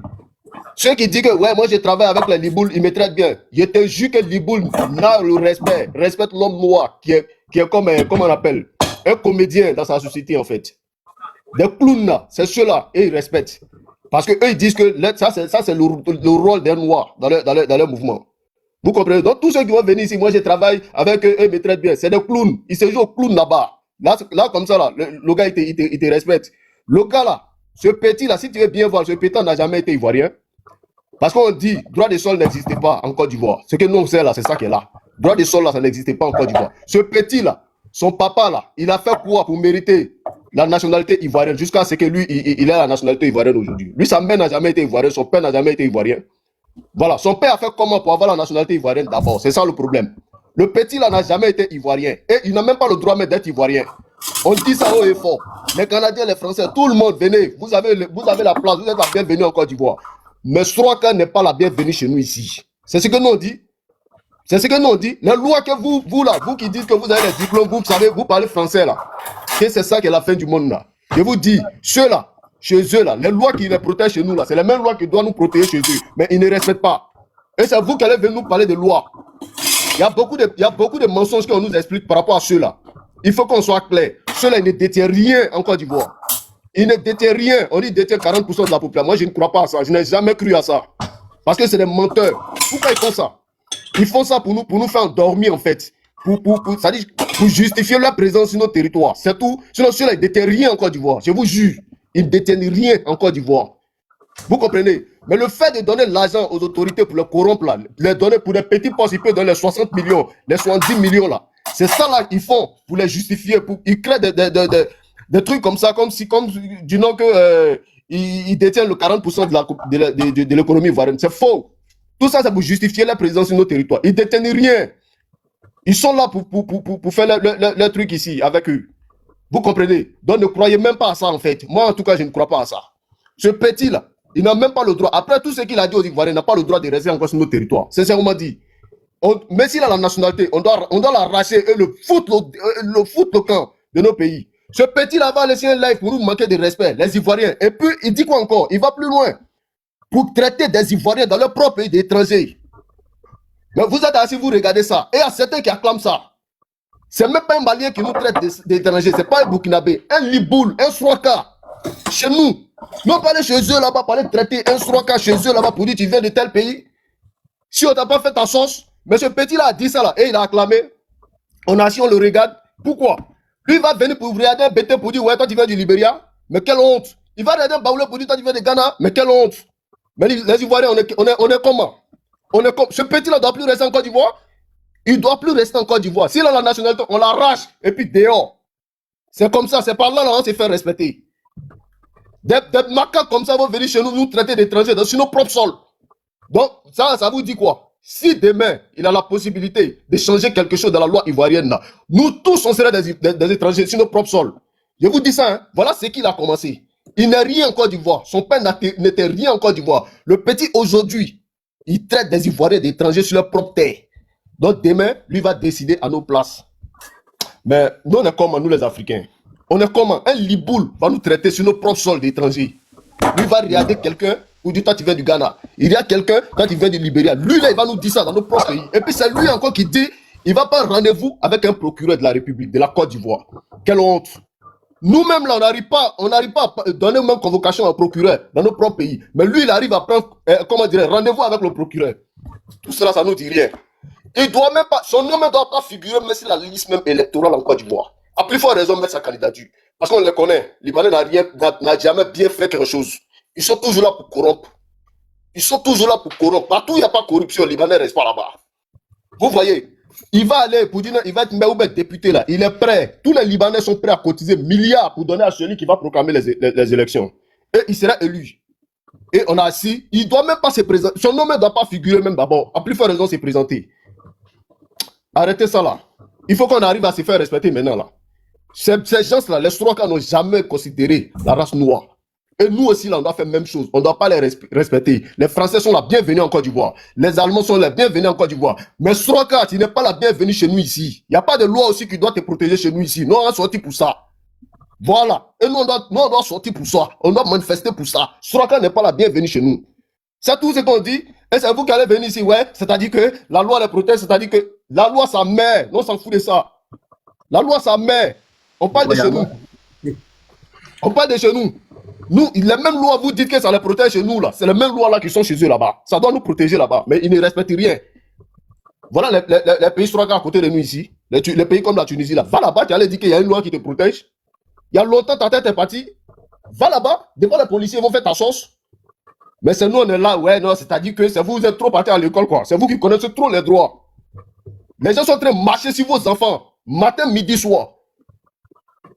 Ceux qui disent que, ouais, moi je travaille avec les Libouls, ils me traitent bien. Je te jure que Liboul n'a le respect, respecte l'homme noir, qui est comme on appelle, un comédien dans sa société en fait. Des clowns là, c'est ceux-là, et ils respectent. Parce qu'eux ils disent que ça c'est le rôle des noirs dans leur mouvement. Vous comprenez? Donc tous ceux qui vont venir ici, moi je travaille avec eux, ils me traitent bien. C'est des clowns, ils se jouent au clown là-bas. Là comme ça là, le gars il te respecte. Le gars là, ce petit là, si tu veux bien voir, ce petit n'a jamais été ivoirien. Parce qu'on dit, droit de sol n'existait pas en Côte d'Ivoire. Ce que nous on sait là, c'est ça qui est là. Droit de sol là, ça n'existait pas en Côte d'Ivoire. Ce petit là, son papa là, il a fait quoi pour mériter la nationalité ivoirienne jusqu'à ce que lui, il ait la nationalité ivoirienne aujourd'hui. Lui, sa mère n'a jamais été ivoirienne, son père n'a jamais été ivoirien. Voilà, son père a fait comment pour avoir la nationalité ivoirienne d'abord. C'est ça le problème. Le petit là n'a jamais été ivoirien. Et il n'a même pas le droit même d'être ivoirien. On dit ça haut et fort. Les Canadiens, les Français, tout le monde, venez. Vous avez la place, vous êtes la bienvenue en Côte d'Ivoire. Mais Sroaka n'est pas la bienvenue chez nous ici. C'est ce que nous on dit. C'est ce que nous on dit. Les lois que vous là, vous qui dites que vous avez des diplômes, vous savez, vous parlez français là. Que c'est ça qui est la fin du monde là. Je vous dis, ceux-là, chez eux là, les lois qui les protègent chez nous là, c'est les mêmes lois qui doivent nous protéger chez eux. Mais ils ne respectent pas. Et c'est vous qui allez venir nous parler de lois. Il y a beaucoup de mensonges qu'on nous explique par rapport à ceux-là. Il faut qu'on soit clair. Ceux-là, ils ne détiennent rien en Côte d'Ivoire. Ils ne détiennent rien. On dit détiennent 40% de la population. Moi, je ne crois pas à ça. Je n'ai jamais cru à ça. Parce que c'est des menteurs. Pourquoi ils font ça? Ils font ça pour nous faire dormir, en fait. C'est-à-dire pour justifier leur présence sur nos territoires. C'est tout. Sinon, ceux-là, ils ne détiennent rien en Côte d'Ivoire. Je vous jure. Ils ne détiennent rien en Côte d'Ivoire. Vous comprenez? Mais le fait de donner l'argent aux autorités pour les corrompre, là, les donner pour des petits postes, ils peuvent donner les 60 millions, les 70 millions, là. C'est ça, là, qu'ils font pour les justifier. Ils créent des trucs comme ça, comme du nom que ils détiennent le 40% de l'économie ivoirienne. C'est faux. Tout ça, c'est pour justifier la présence sur nos territoires. Ils ne détiennent rien. Ils sont là pour faire le truc ici, avec eux. Vous comprenez? Donc, ne croyez même pas à ça, en fait. Moi, en tout cas, je ne crois pas à ça. Ce petit-là, il n'a même pas le droit. Après tout ce qu'il a dit aux Ivoiriens, il n'a pas le droit de rester encore sur nos territoires. Sincèrement dit. Mais s'il a la nationalité, on doit l'arracher et le foutre le camp de nos pays. Ce petit-là va laisser un live pour nous manquer de respect, les Ivoiriens. Et puis, il dit quoi encore? Il va plus loin. Pour traiter des Ivoiriens dans leur propre pays d'étrangers. Mais vous êtes assis, vous regardez ça. Et il y a certains qui acclament ça. C'est même pas un Malien qui nous traite d'étrangers. C'est pas un Burkinabé. Un Liboul, un Swaka. Chez nous. Nous, on parle chez eux là-bas, parler de traiter un Swaka chez eux là-bas pour dire tu viens de tel pays. Si on t'a pas fait ta sauce, mais ce petit-là a dit ça là. Et il a acclamé. On a assis, on le regarde. Pourquoi? Lui, il va venir pour regarder un bêté pour dire ouais, toi tu viens du Libéria. Mais quelle honte. Il va regarder un baoulé pour dire toi tu viens de Ghana. Mais quelle honte. Mais les Ivoiriens, on est comment? Ce petit-là ne doit plus rester en Côte d'Ivoire. Il ne doit plus rester en Côte d'Ivoire. S'il a la nationalité, on l'arrache et puis dehors. C'est comme ça, c'est par là, on s'est fait respecter. Des macaques comme ça vont venir chez nous, nous traiter d'étrangers sur nos propres sols. Donc, ça vous dit quoi? Si demain, il a la possibilité de changer quelque chose dans la loi ivoirienne, là, nous tous, on serait des étrangers sur nos propres sols. Je vous dis ça, hein, voilà ce qu'il a commencé. Il n'est rien en Côte d'Ivoire. Son père n'était rien en Côte d'Ivoire. Le petit, aujourd'hui, il traite des Ivoiriens d'étrangers sur leur propre terre. Donc demain, lui va décider à nos places. Mais nous, on est comment, nous les Africains? On est comment? Un Liboul va nous traiter sur nos propres sols d'étrangers. Lui va regarder quelqu'un ou dit toi tu viens du Ghana. Il y a quelqu'un quand il vient du Libéria. Lui là, il va nous dire ça dans nos propres pays. Et puis c'est lui encore qui dit, il va pas rendez-vous avec un procureur de la République, de la Côte d'Ivoire. Quelle honte! Nous-mêmes, là, on n'arrive pas à donner même convocation à un procureur dans nos propres pays. Mais lui, il arrive à prendre, rendez-vous avec le procureur. Tout cela, ça ne nous dit rien. Il doit même pas, son nom ne doit pas figurer même sur la liste même électorale en Côte d'Ivoire. À plus forte raison, mettre sa candidature. Parce qu'on les connaît. Les Libanais n'a jamais bien fait quelque chose. Ils sont toujours là pour corrompre. Ils sont toujours là pour corrompre. Partout où il n'y a pas de corruption, les Libanais ne restent pas là-bas. Vous voyez? Il va aller pour dire, il va être député là. Il est prêt. Tous les Libanais sont prêts à cotiser milliards pour donner à celui qui va proclamer les élections. Et il sera élu. Et on a assis. Il ne doit même pas se présenter. Son nom ne doit pas figurer même d'abord. À plus forte raison, se présenter. Arrêtez ça là. Il faut qu'on arrive à se faire respecter maintenant là. Ces gens-là, les Swaka n'ont jamais considéré la race noire. Et nous aussi, là, on doit faire la même chose. On ne doit pas les respecter. Les Français sont la bienvenue en Côte d'Ivoire. Les Allemands sont la bienvenue en Côte d'Ivoire. Mais Swaka, tu n'es pas la bienvenue chez nous ici. Il n'y a pas de loi aussi qui doit te protéger chez nous ici. Nous, on a sorti pour ça. Voilà. Et nous, on doit sortir pour ça. On doit manifester pour ça. Swaka n'est pas la bienvenue chez nous. C'est tout ce qu'on dit. Et c'est vous qui allez venir ici, ouais. C'est-à-dire que la loi les protège, c'est-à-dire que la loi, ça met. Non, on s'en fout de ça. La loi, ça met. On parle de chez nous. On parle de chez nous. Nous, les mêmes lois, vous dites que ça les protège chez nous, là. C'est les mêmes lois là qui sont chez eux là-bas. Ça doit nous protéger là-bas. Mais ils ne respectent rien. Voilà les pays Swaka à côté de nous ici. Les pays comme la Tunisie, là. Va là-bas, tu allais dire qu'il y a une loi qui te protège. Il y a longtemps, ta tête est partie. Va là-bas, devant les policiers, ils vont faire ta sauce. Mais c'est nous, on est là, ouais, non, c'est-à-dire que c'est vous êtes trop partis à l'école, quoi. C'est vous qui connaissez trop les droits. Les gens sont en train de marcher sur vos enfants, matin, midi, soir.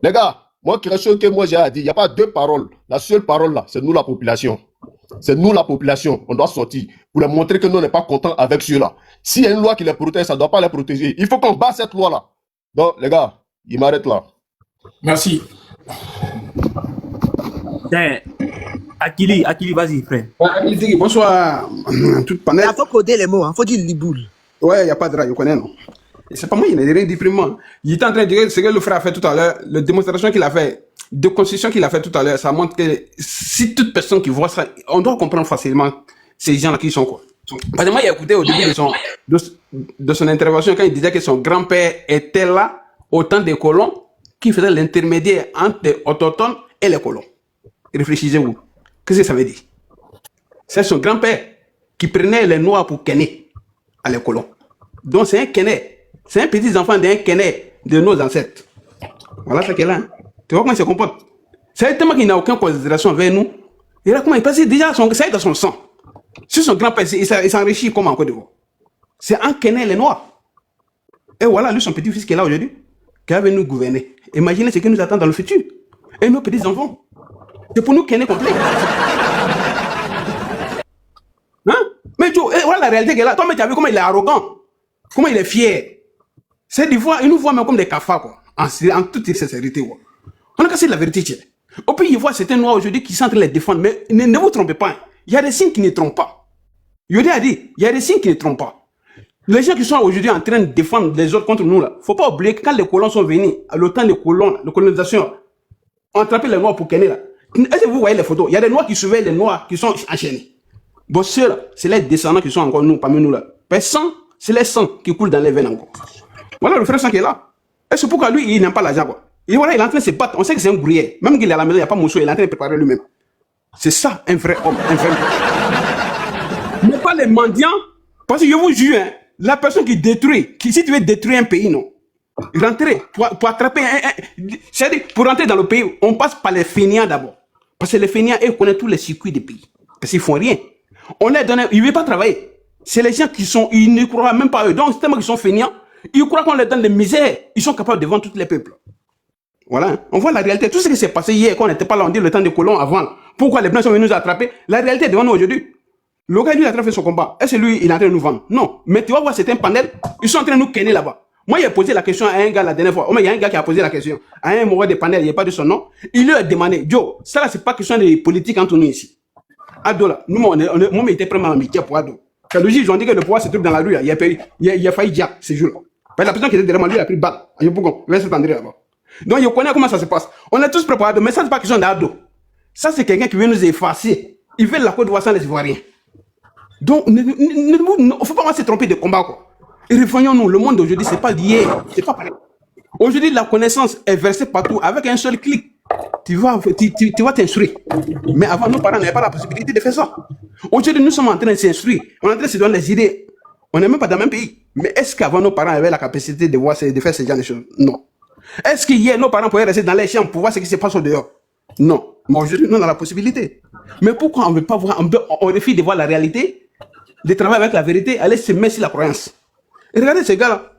Les gars, moi, quelque chose que moi j'ai à dire, il n'y a pas deux paroles. La seule parole là, c'est nous la population. C'est nous la population. On doit sortir pour leur montrer que nous, on n'est pas contents avec ceux-là. S'il y a une loi qui les protège, ça ne doit pas les protéger. Il faut qu'on bat cette loi-là. Donc, les gars, il m'arrête là. Merci. Akili, vas-y, frère. Akili, bonsoir. Tout panel. Il faut coder les mots, il faut dire Liboul. Ouais, il n'y a pas de drague, je connais, non. C'est pas moi, il n'est rien déprimant. Il était en train de dire ce que le frère a fait tout à l'heure, la démonstration qu'il a fait, de constitution qu'il a fait tout à l'heure, ça montre que si toute personne qui voit ça, on doit comprendre facilement ces gens-là qui sont quoi. Parce que moi, j'ai écouté au début de son intervention quand il disait que son grand-père était là au temps des colons qui faisaient l'intermédiaire entre les autochtones et les colons. Réfléchissez-vous. Qu'est-ce que ça veut dire? C'est son grand-père qui prenait les noirs pour kenner à les colons. Donc c'est un kenner. C'est un petit enfant d'un kenner de nos ancêtres. Voilà ce qu'elle a. Hein. Tu vois comment il se comporte? C'est tellement qu'il n'a aucune considération vers nous. Et là, comment il passe déjà, ça est dans son sang. Si son grand-père, il s'enrichit comme en Côte d'Ivoire. C'est un Kené, les Noirs. Et voilà, lui, son petit-fils qui est là aujourd'hui, qui va venir nous gouverner. Imaginez ce qui nous attend dans le futur. Et nos petits-enfants. C'est pour nous Kené complet. Hein? Mais tu voilà la réalité qui est là. Toi, mais tu as vu comment il est arrogant. Comment il est fier. C'est des fois, il nous voit même comme des cafards, quoi. En toute sincérité, quoi. On a cassé la vérité, tiens. Au pays, il voit certains Noirs aujourd'hui qui sont en train de les défendre. Mais ne vous trompez pas. Hein. Il y a des signes qui ne trompent pas. Yodi a dit, il y a des signes qui ne trompent pas. Les gens qui sont aujourd'hui en train de défendre les autres contre nous, là, faut pas oublier que quand les colons sont venus, à le temps des colons, de colonisation, on attrapé les Noirs pour Kené, là. Est-ce que vous voyez les photos? Il y a des Noirs qui surveillent les Noirs qui sont enchaînés. Bon, ceux-là, c'est les descendants qui sont encore nous, parmi nous, là. Personne, c'est les sangs qui coulent dans les veines encore. Voilà le frère sang qui est là. Et c'est pourquoi lui, il n'aime pas l'argent, quoi. Et voilà, il est en train de se battre. On sait que c'est un gruyère. Même qu'il est à la maison, il n'y a pas Moussou, il est en train de préparer lui-même. C'est ça, un vrai homme, un vrai homme. Mais pas les mendiants. Parce que je vous jure, hein, la personne qui détruit, si tu veux détruire un pays, non. Rentrer, pour attraper c'est-à-dire, pour rentrer dans le pays, on passe par les fainéants d'abord. Parce que les fainéants, ils connaissent tous les circuits des pays. Parce qu'ils font rien. On les donne, ils ne veulent pas travailler. C'est les gens qui sont, ils ne croient même pas eux. Donc, c'est tellement qu'ils sont fainéants, ils croient qu'on leur donne des misères. Ils sont capables de vendre tous les peuples. Voilà, hein. On voit la réalité. Tout ce qui s'est passé hier, quand on n'était pas là, on dit le temps des colons avant. Pourquoi les Blancs sont venus nous attraper? La réalité est devant nous aujourd'hui. Le gars, lui, il a fait son combat. Est-ce que lui, il est en train de nous vendre? Non. Mais tu vas voir, c'est un panel. Ils sont en train de nous kenner là-bas. Moi, j'ai posé la question à un gars la dernière fois. Oh, mais il y a un gars qui a posé la question à un mauvais des panels, il n'y a pas de son nom. Il lui a demandé, Joe, ça là, c'est pas question de politique entre nous ici. Ado là, nous, moi, on était vraiment amitié pour Ado. Quand le juge, ils ont dit que le pouvoir se trouve dans la rue, il a failli dire ces jours-là. La personne qui était derrière moi, lui, il a pris balle. Il va s'attendre là-bas. Donc, il connaît comment ça se passe. On est tous préparés, mais ça, c'est pas question d'Ado. Ça, c'est quelqu'un qui veut nous effacer. Il veut la Côte d'Ivoire sans les Ivoiriens. Donc, il ne faut pas se tromper de combat, quoi. Et revoyons-nous, le monde d'aujourd'hui, c'est pas lié. C'est pas pareil. Aujourd'hui, la connaissance est versée partout avec un seul clic. Tu vas t'instruire. Mais avant, nos parents n'avaient pas la possibilité de faire ça. Aujourd'hui, nous sommes en train de s'instruire. On est en train de se donner les idées. On n'est même pas dans le même pays. Mais est-ce qu'avant, nos parents avaient la capacité de faire ce genre de choses? Non. Est-ce qu'hier, nos parents pouvaient rester dans les champs pour voir ce qui se passe au dehors? Non. Mais aujourd'hui, nous, on a la possibilité. Mais pourquoi on ne veut pas voir, on refuse de voir la réalité, de travailler avec la vérité, aller se mettre sur la croyance? Et regardez ces gars-là.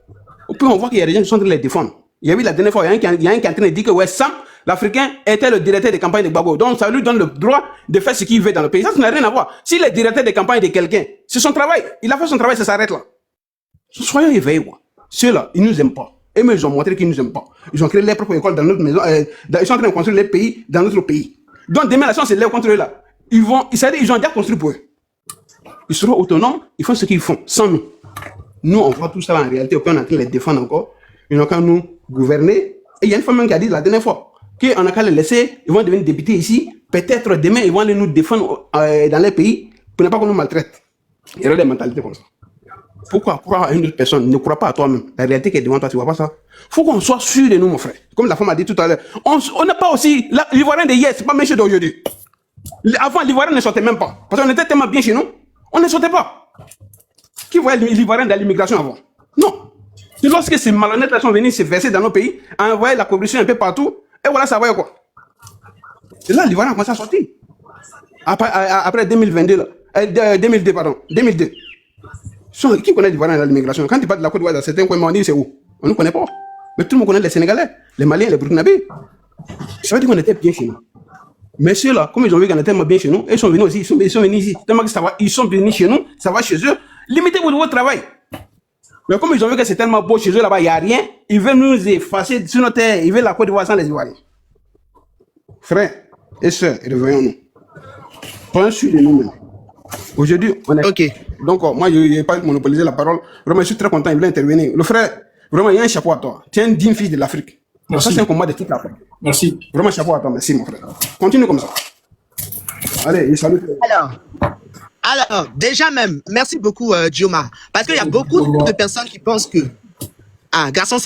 On voit qu'il y a des gens qui sont en train de les défendre. Il y a eu la dernière fois, il y a un qui est en train de dire que ouais, Sam, l'Africain, était le directeur de campagne de Gbagbo. Donc ça lui donne le droit de faire ce qu'il veut dans le pays. Ça n'a rien à voir. S'il est directeur de campagne de quelqu'un, c'est son travail. Il a fait son travail, ça s'arrête là. Soyons éveillés, quoi. Ceux-là, ils ne nous aiment pas. Et mais ils ont montré qu'ils ne nous aiment pas. Ils ont créé leur propre école dans notre maison. Ils sont en train de construire les pays dans notre pays. Donc demain, la chance, c'est leur contre eux là. Ils ont déjà construit pour eux. Ils seront autonomes, ils font ce qu'ils font, sans nous. Nous, on voit tout ça en réalité, on est en train de les défendre encore. Ils n'ont qu'à nous gouverner. Et il y a une femme même qui a dit la dernière fois qu'on n'a qu'à les laisser, ils vont devenir députés ici. Peut-être demain, ils vont aller nous défendre dans les pays pour ne pas qu'on nous maltraite. Il y aura des mentalités comme ça. Pourquoi croire à une autre personne? Ne crois pas à toi-même. La réalité qui est devant toi, tu ne vois pas ça. Il faut qu'on soit sûr de nous, mon frère. Comme la femme a dit tout à l'heure. On n'a pas aussi. L'Ivoirien de hier, ce n'est pas méchant d'aujourd'hui. Avant, l'Ivoirien ne sortait même pas. Parce qu'on était tellement bien chez nous, on ne sortait pas. Qui voyait l'Ivoirien dans l'immigration avant? Non. C'est lorsque ces malhonnêtes sont venus se verser dans nos pays, envoyer la corruption un peu partout, et voilà, ça va quoi. C'est là, l'Ivoirien a commencé à sortir. Après 2022, là. 2002, pardon. 2002. Qui connaît l'Ivoirien dans l'immigration? Quand tu parles de la Côte d'Ivoire, dans certains coins, on dit c'est où? On ne connaît pas. Mais tout le monde connaît les Sénégalais, les Maliens, les Burkinabés. Ça veut dire qu'on était bien chez nous. Mais ceux-là, comme ils ont vu qu'on était tellement bien chez nous, ils sont venus aussi, ils sont venus ici. Tellement que ça va, ils sont venus chez nous, ça va chez eux. Limitez votre travail. Mais comme ils ont vu que c'est tellement beau chez eux là-bas, il n'y a rien, ils veulent nous effacer sur notre terre, ils veulent la Côte d'Ivoire sans les Ivoiriens. Frères et sœurs, réveillons-nous. Prenons sur de nous-mêmes. Aujourd'hui, on est. Ok. Donc, moi, je n'ai pas monopolisé la parole. Vraiment, je suis très content, il voulait intervenir. Le frère, vraiment, il y a un chapeau à toi. Tu es un digne fils de l'Afrique. Ça, c'est un combat de toute l'Afrique. Merci. Vraiment, chapeau à toi. Merci, mon frère. Continue comme ça. Allez, salut. Alors, déjà même, merci beaucoup, Dioma. Parce qu'il y a beaucoup de personnes qui pensent que. Ah, garçon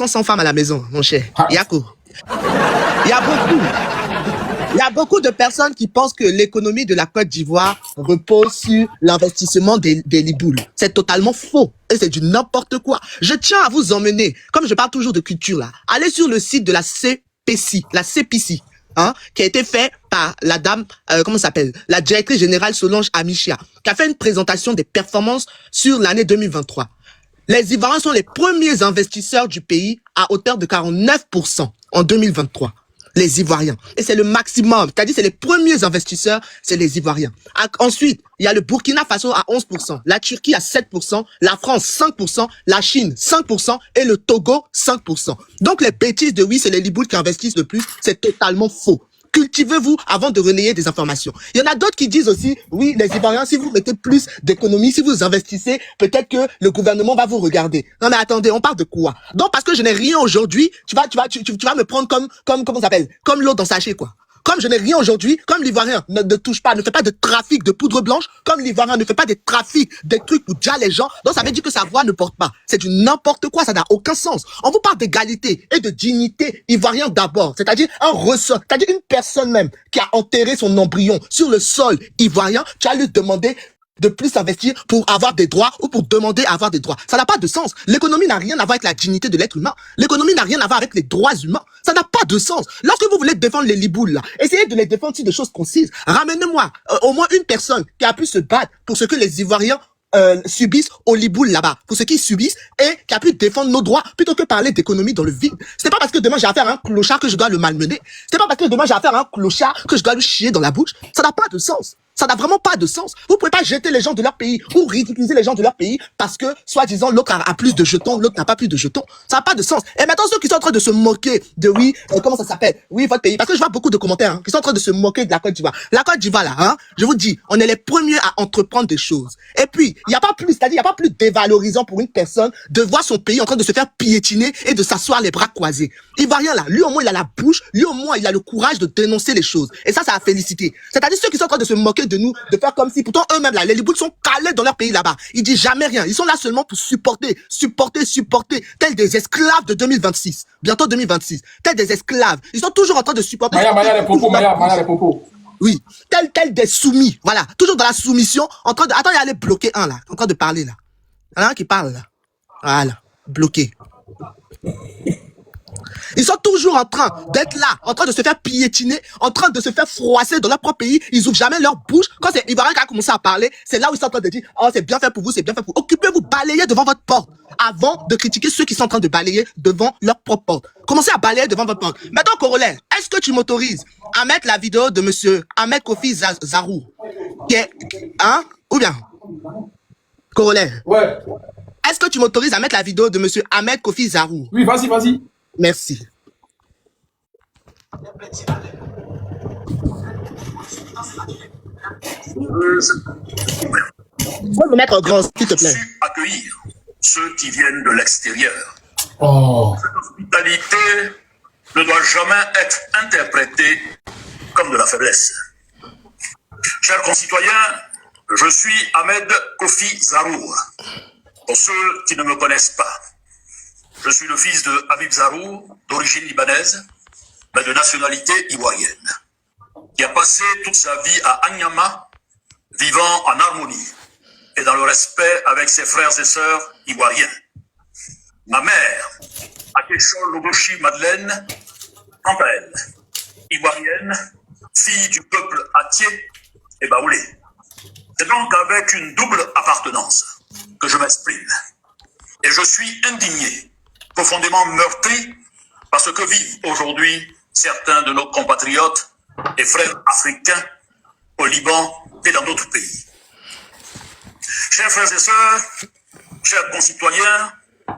sans femme à la maison, mon cher. Yako. Il y a beaucoup de personnes qui pensent que l'économie de la Côte d'Ivoire repose sur l'investissement des Libouls. C'est totalement faux. Et c'est du n'importe quoi. Je tiens à vous emmener, comme je parle toujours de culture là, allez sur le site de la CPC, hein, qui a été fait par la dame, comment ça s'appelle, la directrice générale Solange Amichia, qui a fait une présentation des performances sur l'année 2023. Les Ivoiriens sont les premiers investisseurs du pays à hauteur de 49% en 2023. Les Ivoiriens. Et c'est le maximum. C'est-à-dire, c'est les premiers investisseurs, c'est les Ivoiriens. Ensuite, il y a le Burkina Faso à 11%, la Turquie à 7%, la France 5%, la Chine 5% et le Togo 5%. Donc, les bêtises de oui, c'est les Libouls qui investissent le plus, c'est totalement faux. Cultivez-vous avant de relayer des informations. Il y en a d'autres qui disent aussi, oui, les Ivoiriens, si vous mettez plus d'économies, si vous investissez, peut-être que le gouvernement va vous regarder. Non, mais attendez, on parle de quoi? Donc, parce que je n'ai rien aujourd'hui, tu vas me prendre comme, comment ça s'appelle? Comme l'eau dans sachet, quoi. Comme je n'ai rien aujourd'hui, comme l'Ivoirien ne touche pas, ne fait pas de trafic de poudre blanche, comme l'Ivoirien ne fait pas des trafics, des trucs pour déjà les gens, donc ça veut dire que sa voix ne porte pas. C'est du n'importe quoi, ça n'a aucun sens. On vous parle d'égalité et de dignité ivoirien d'abord, c'est-à-dire un ressort, c'est-à-dire une personne même qui a enterré son embryon sur le sol ivoirien, tu as lui demander de plus investir pour avoir des droits ou pour demander à avoir des droits. Ça n'a pas de sens. L'économie n'a rien à voir avec la dignité de l'être humain. L'économie n'a rien à voir avec les droits humains. Ça n'a pas de sens. Lorsque vous voulez défendre les Libouls, là, essayez de les défendre sur des choses concises. Ramenez-moi au moins une personne qui a pu se battre pour ce que les Ivoiriens subissent au Liboul là-bas, pour ceux qui subissent et qui a pu défendre nos droits plutôt que parler d'économie dans le vide. C'est pas parce que demain j'ai affaire à un clochard que je dois le malmener. C'est pas parce que demain j'ai affaire à un clochard que je dois lui chier dans la bouche. Ça n'a pas de sens. Ça n'a vraiment pas de sens. Vous pouvez pas jeter les gens de leur pays ou ridiculiser les gens de leur pays parce que, soi-disant, l'autre a plus de jetons, l'autre n'a pas plus de jetons. Ça n'a pas de sens. Et maintenant, ceux qui sont en train de se moquer de oui, comment ça s'appelle? Oui, votre pays. Parce que je vois beaucoup de commentaires, hein, qui sont en train de se moquer de la Côte d'Ivoire. La Côte d'Ivoire, là, hein, je vous dis, on est les premiers à entreprendre des choses. Et puis, il n'y a pas plus, c'est-à-dire, il n'y a pas plus dévalorisant pour une personne de voir son pays en train de se faire piétiner et de s'asseoir les bras croisés. Ivoirien, là, lui, au moins, il a la bouche, lui, au moins, il a le courage de dénoncer les choses. Et ça a félicité. C'est-à-dire, ceux qui sont en train de se moquer de nous, de faire comme si, pourtant eux-mêmes là, les Libouls sont calés dans leur pays là-bas. Ils disent jamais rien. Ils sont là seulement pour supporter, tels des esclaves de 2026. Bientôt 2026. Tels des esclaves. Ils sont toujours en train de supporter. Maya les propos. Oui. Tels des soumis. Voilà. Toujours dans la soumission, en train de, attends, il y a aller bloquer un là, en train de parler là. Il y en a un qui parle là. Voilà. Bloqué. Ils sont toujours en train d'être là, en train de se faire piétiner, en train de se faire froisser dans leur propre pays. Ils ouvrent jamais leur bouche. Quand c'est Ivoirien qui a commencé à parler, c'est là où ils sont en train de dire « Oh, c'est bien fait pour vous, c'est bien fait pour vous. » Occupez-vous, balayez devant votre porte avant de critiquer ceux qui sont en train de balayer devant leur propre porte. Commencez à balayer devant votre porte. Maintenant, Corollaire, est-ce que tu m'autorises à mettre la vidéo de monsieur Ahmed Kofi Zarou qui est, hein, ou bien Corollaire? Ouais. Est-ce que tu m'autorises à mettre la vidéo de monsieur Ahmed Kofi Zarou? Oui, vas-y. Merci. Faut me mettre grand, s'il te plaît. Accueillir ceux qui viennent de l'extérieur. Oh. Cette hospitalité ne doit jamais être interprétée comme de la faiblesse. Chers concitoyens, je suis Ahmed Kofi Zarou. Pour ceux qui ne me connaissent pas, je suis le fils de Habib Zarou, d'origine libanaise, mais de nationalité ivoirienne, qui a passé toute sa vie à Anyama, vivant en harmonie et dans le respect avec ses frères et sœurs ivoiriens. Ma mère, Akeshol Logoshi Madeleine, quant à elle, ivoirienne, fille du peuple Atié et Baoulé. C'est donc avec une double appartenance que je m'exprime. Et je suis indigné, profondément meurtri par ce que vivent aujourd'hui certains de nos compatriotes et frères africains au Liban et dans d'autres pays. Chers frères et sœurs, chers concitoyens,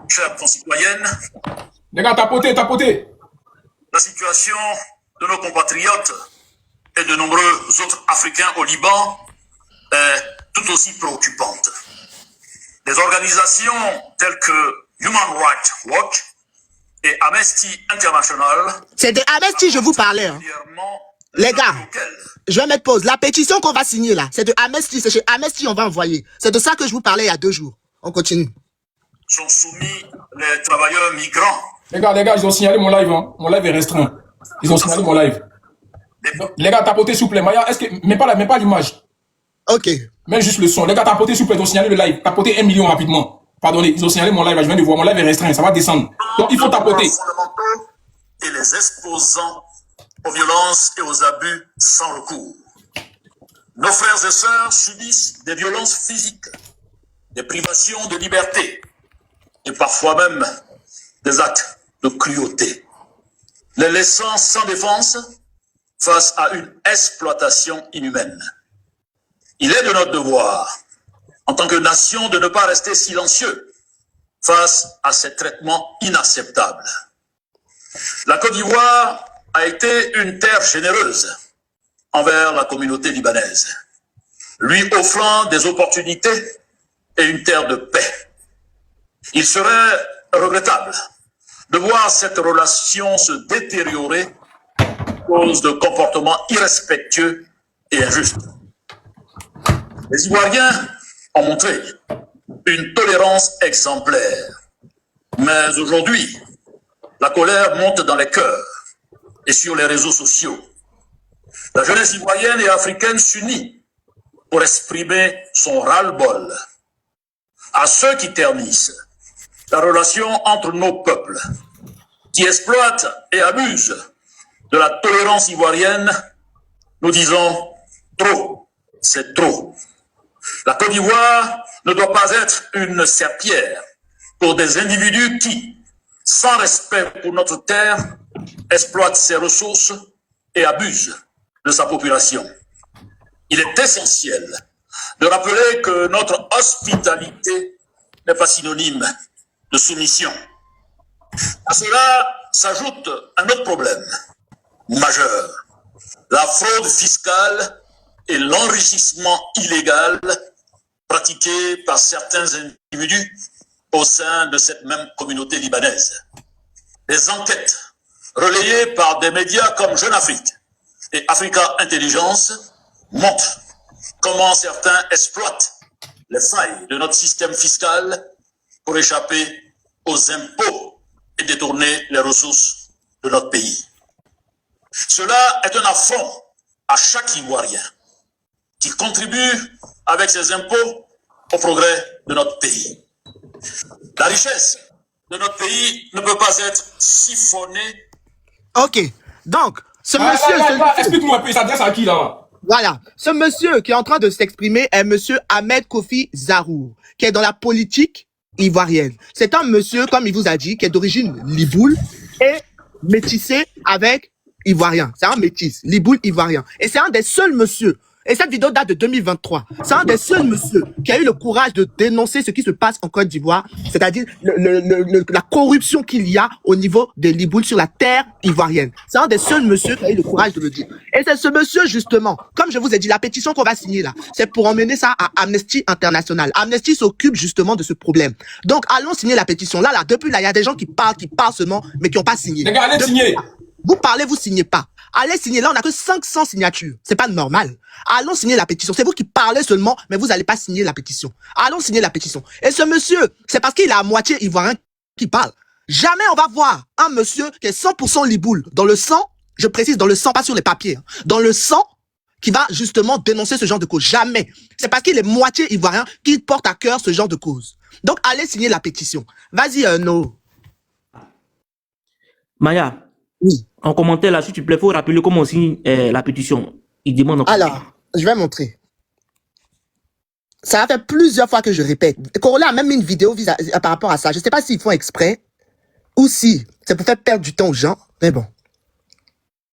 chères concitoyennes, les gars, tapoter. La situation de nos compatriotes et de nombreux autres Africains au Liban est tout aussi préoccupante. Des organisations telles que Human Rights Watch et Amnesty International. C'est de Amnesty, je vous parlais. Hein. Les gars, je vais mettre pause. La pétition qu'on va signer là, c'est de Amnesty. C'est chez Amnesty on va envoyer. C'est de ça que je vous parlais il y a 2 jours. On continue. Sont soumis les travailleurs migrants. Les gars, ils ont signalé mon live. Hein. Mon live est restreint. Ils ont signalé mon live. Les gars, tapotez s'il vous plaît. Maya, est-ce que... Mets pas l'image. Ok. Mets juste le son. Les gars, tapotez s'il vous plaît. Ils ont signalé le live. Tapotez 1 million rapidement. Pardonnez, ils ont signalé mon live. Je viens de voir. Mon live est restreint. Ça va descendre. Donc, il faut tapoter. Et les exposants aux violences et aux abus sans recours. Nos frères et sœurs subissent des violences physiques, des privations de liberté et parfois même des actes de cruauté, les laissant sans défense face à une exploitation inhumaine. Il est de notre devoir, en tant que nation, de ne pas rester silencieux face à ces traitements inacceptables. La Côte d'Ivoire a été une terre généreuse envers la communauté libanaise, lui offrant des opportunités et une terre de paix. Il serait regrettable de voir cette relation se détériorer à cause de comportements irrespectueux et injustes. Les Ivoiriens ont montré une tolérance exemplaire, mais aujourd'hui, la colère monte dans les cœurs et sur les réseaux sociaux. La jeunesse ivoirienne et africaine s'unit pour exprimer son ras-le-bol à ceux qui ternissent la relation entre nos peuples, qui exploitent et abusent de la tolérance ivoirienne. Nous disons trop, c'est trop. La Côte d'Ivoire ne doit pas être une serpillière pour des individus qui, sans respect pour notre terre, exploitent ses ressources et abusent de sa population. Il est essentiel de rappeler que notre hospitalité n'est pas synonyme de soumission. À cela s'ajoute un autre problème majeur, la fraude fiscale et l'enrichissement illégal pratiqué par certains individus au sein de cette même communauté libanaise. Les enquêtes relayées par des médias comme Jeune Afrique et Africa Intelligence montrent comment certains exploitent les failles de notre système fiscal pour échapper aux impôts et détourner les ressources de notre pays. Cela est un affront à chaque Ivoirien qui contribue avec ses impôts au progrès de notre pays. La richesse de notre pays ne peut pas être siphonnée. Ok, donc, ce monsieur... Explique-moi un peu, il s'adresse à qui là? Voilà, ce monsieur qui est en train de s'exprimer est monsieur Ahmed Kofi Zarour, qui est dans la politique ivoirienne. C'est un monsieur, comme il vous a dit, qui est d'origine liboule et métissé avec ivoirien. C'est un métis, liboule ivoirien. Et c'est un des seuls monsieur. Et cette vidéo date de 2023. C'est un des seuls monsieur qui a eu le courage de dénoncer ce qui se passe en Côte d'Ivoire, c'est-à-dire la corruption qu'il y a au niveau des Libouls sur la terre ivoirienne. C'est un des seuls monsieur qui a eu le courage de le dire. Et c'est ce monsieur, justement, comme je vous ai dit, la pétition qu'on va signer là, c'est pour emmener ça à Amnesty International. Amnesty s'occupe justement de ce problème. Donc, allons signer la pétition. Là, depuis là, il y a des gens qui parlent seulement, mais qui n'ont pas signé. Les gars, allez signer. Vous parlez, vous signez pas. Allez signer. Là, on n'a que 500 signatures. C'est pas normal. Allons signer la pétition. C'est vous qui parlez seulement, mais vous n'allez pas signer la pétition. Allons signer la pétition. Et ce monsieur, c'est parce qu'il est à moitié ivoirien qui parle. Jamais on va voir un monsieur qui est 100% liboule. Dans le sang, je précise, dans le sang, pas sur les papiers. Dans le sang, qui va justement dénoncer ce genre de cause. Jamais. C'est parce qu'il est moitié ivoirien qu'il porte à cœur ce genre de cause. Donc, allez signer la pétition. Vas-y, No. Maya. Oui. En commentaire là, s'il te plaît, il faut rappeler comment on signe la pétition. Il demande encore. Alors, je vais montrer. Ça a fait plusieurs fois que je répète. Corolla a même mis une vidéo par rapport à ça. Je ne sais pas s'ils font exprès ou si c'est pour faire perdre du temps aux gens. Mais bon.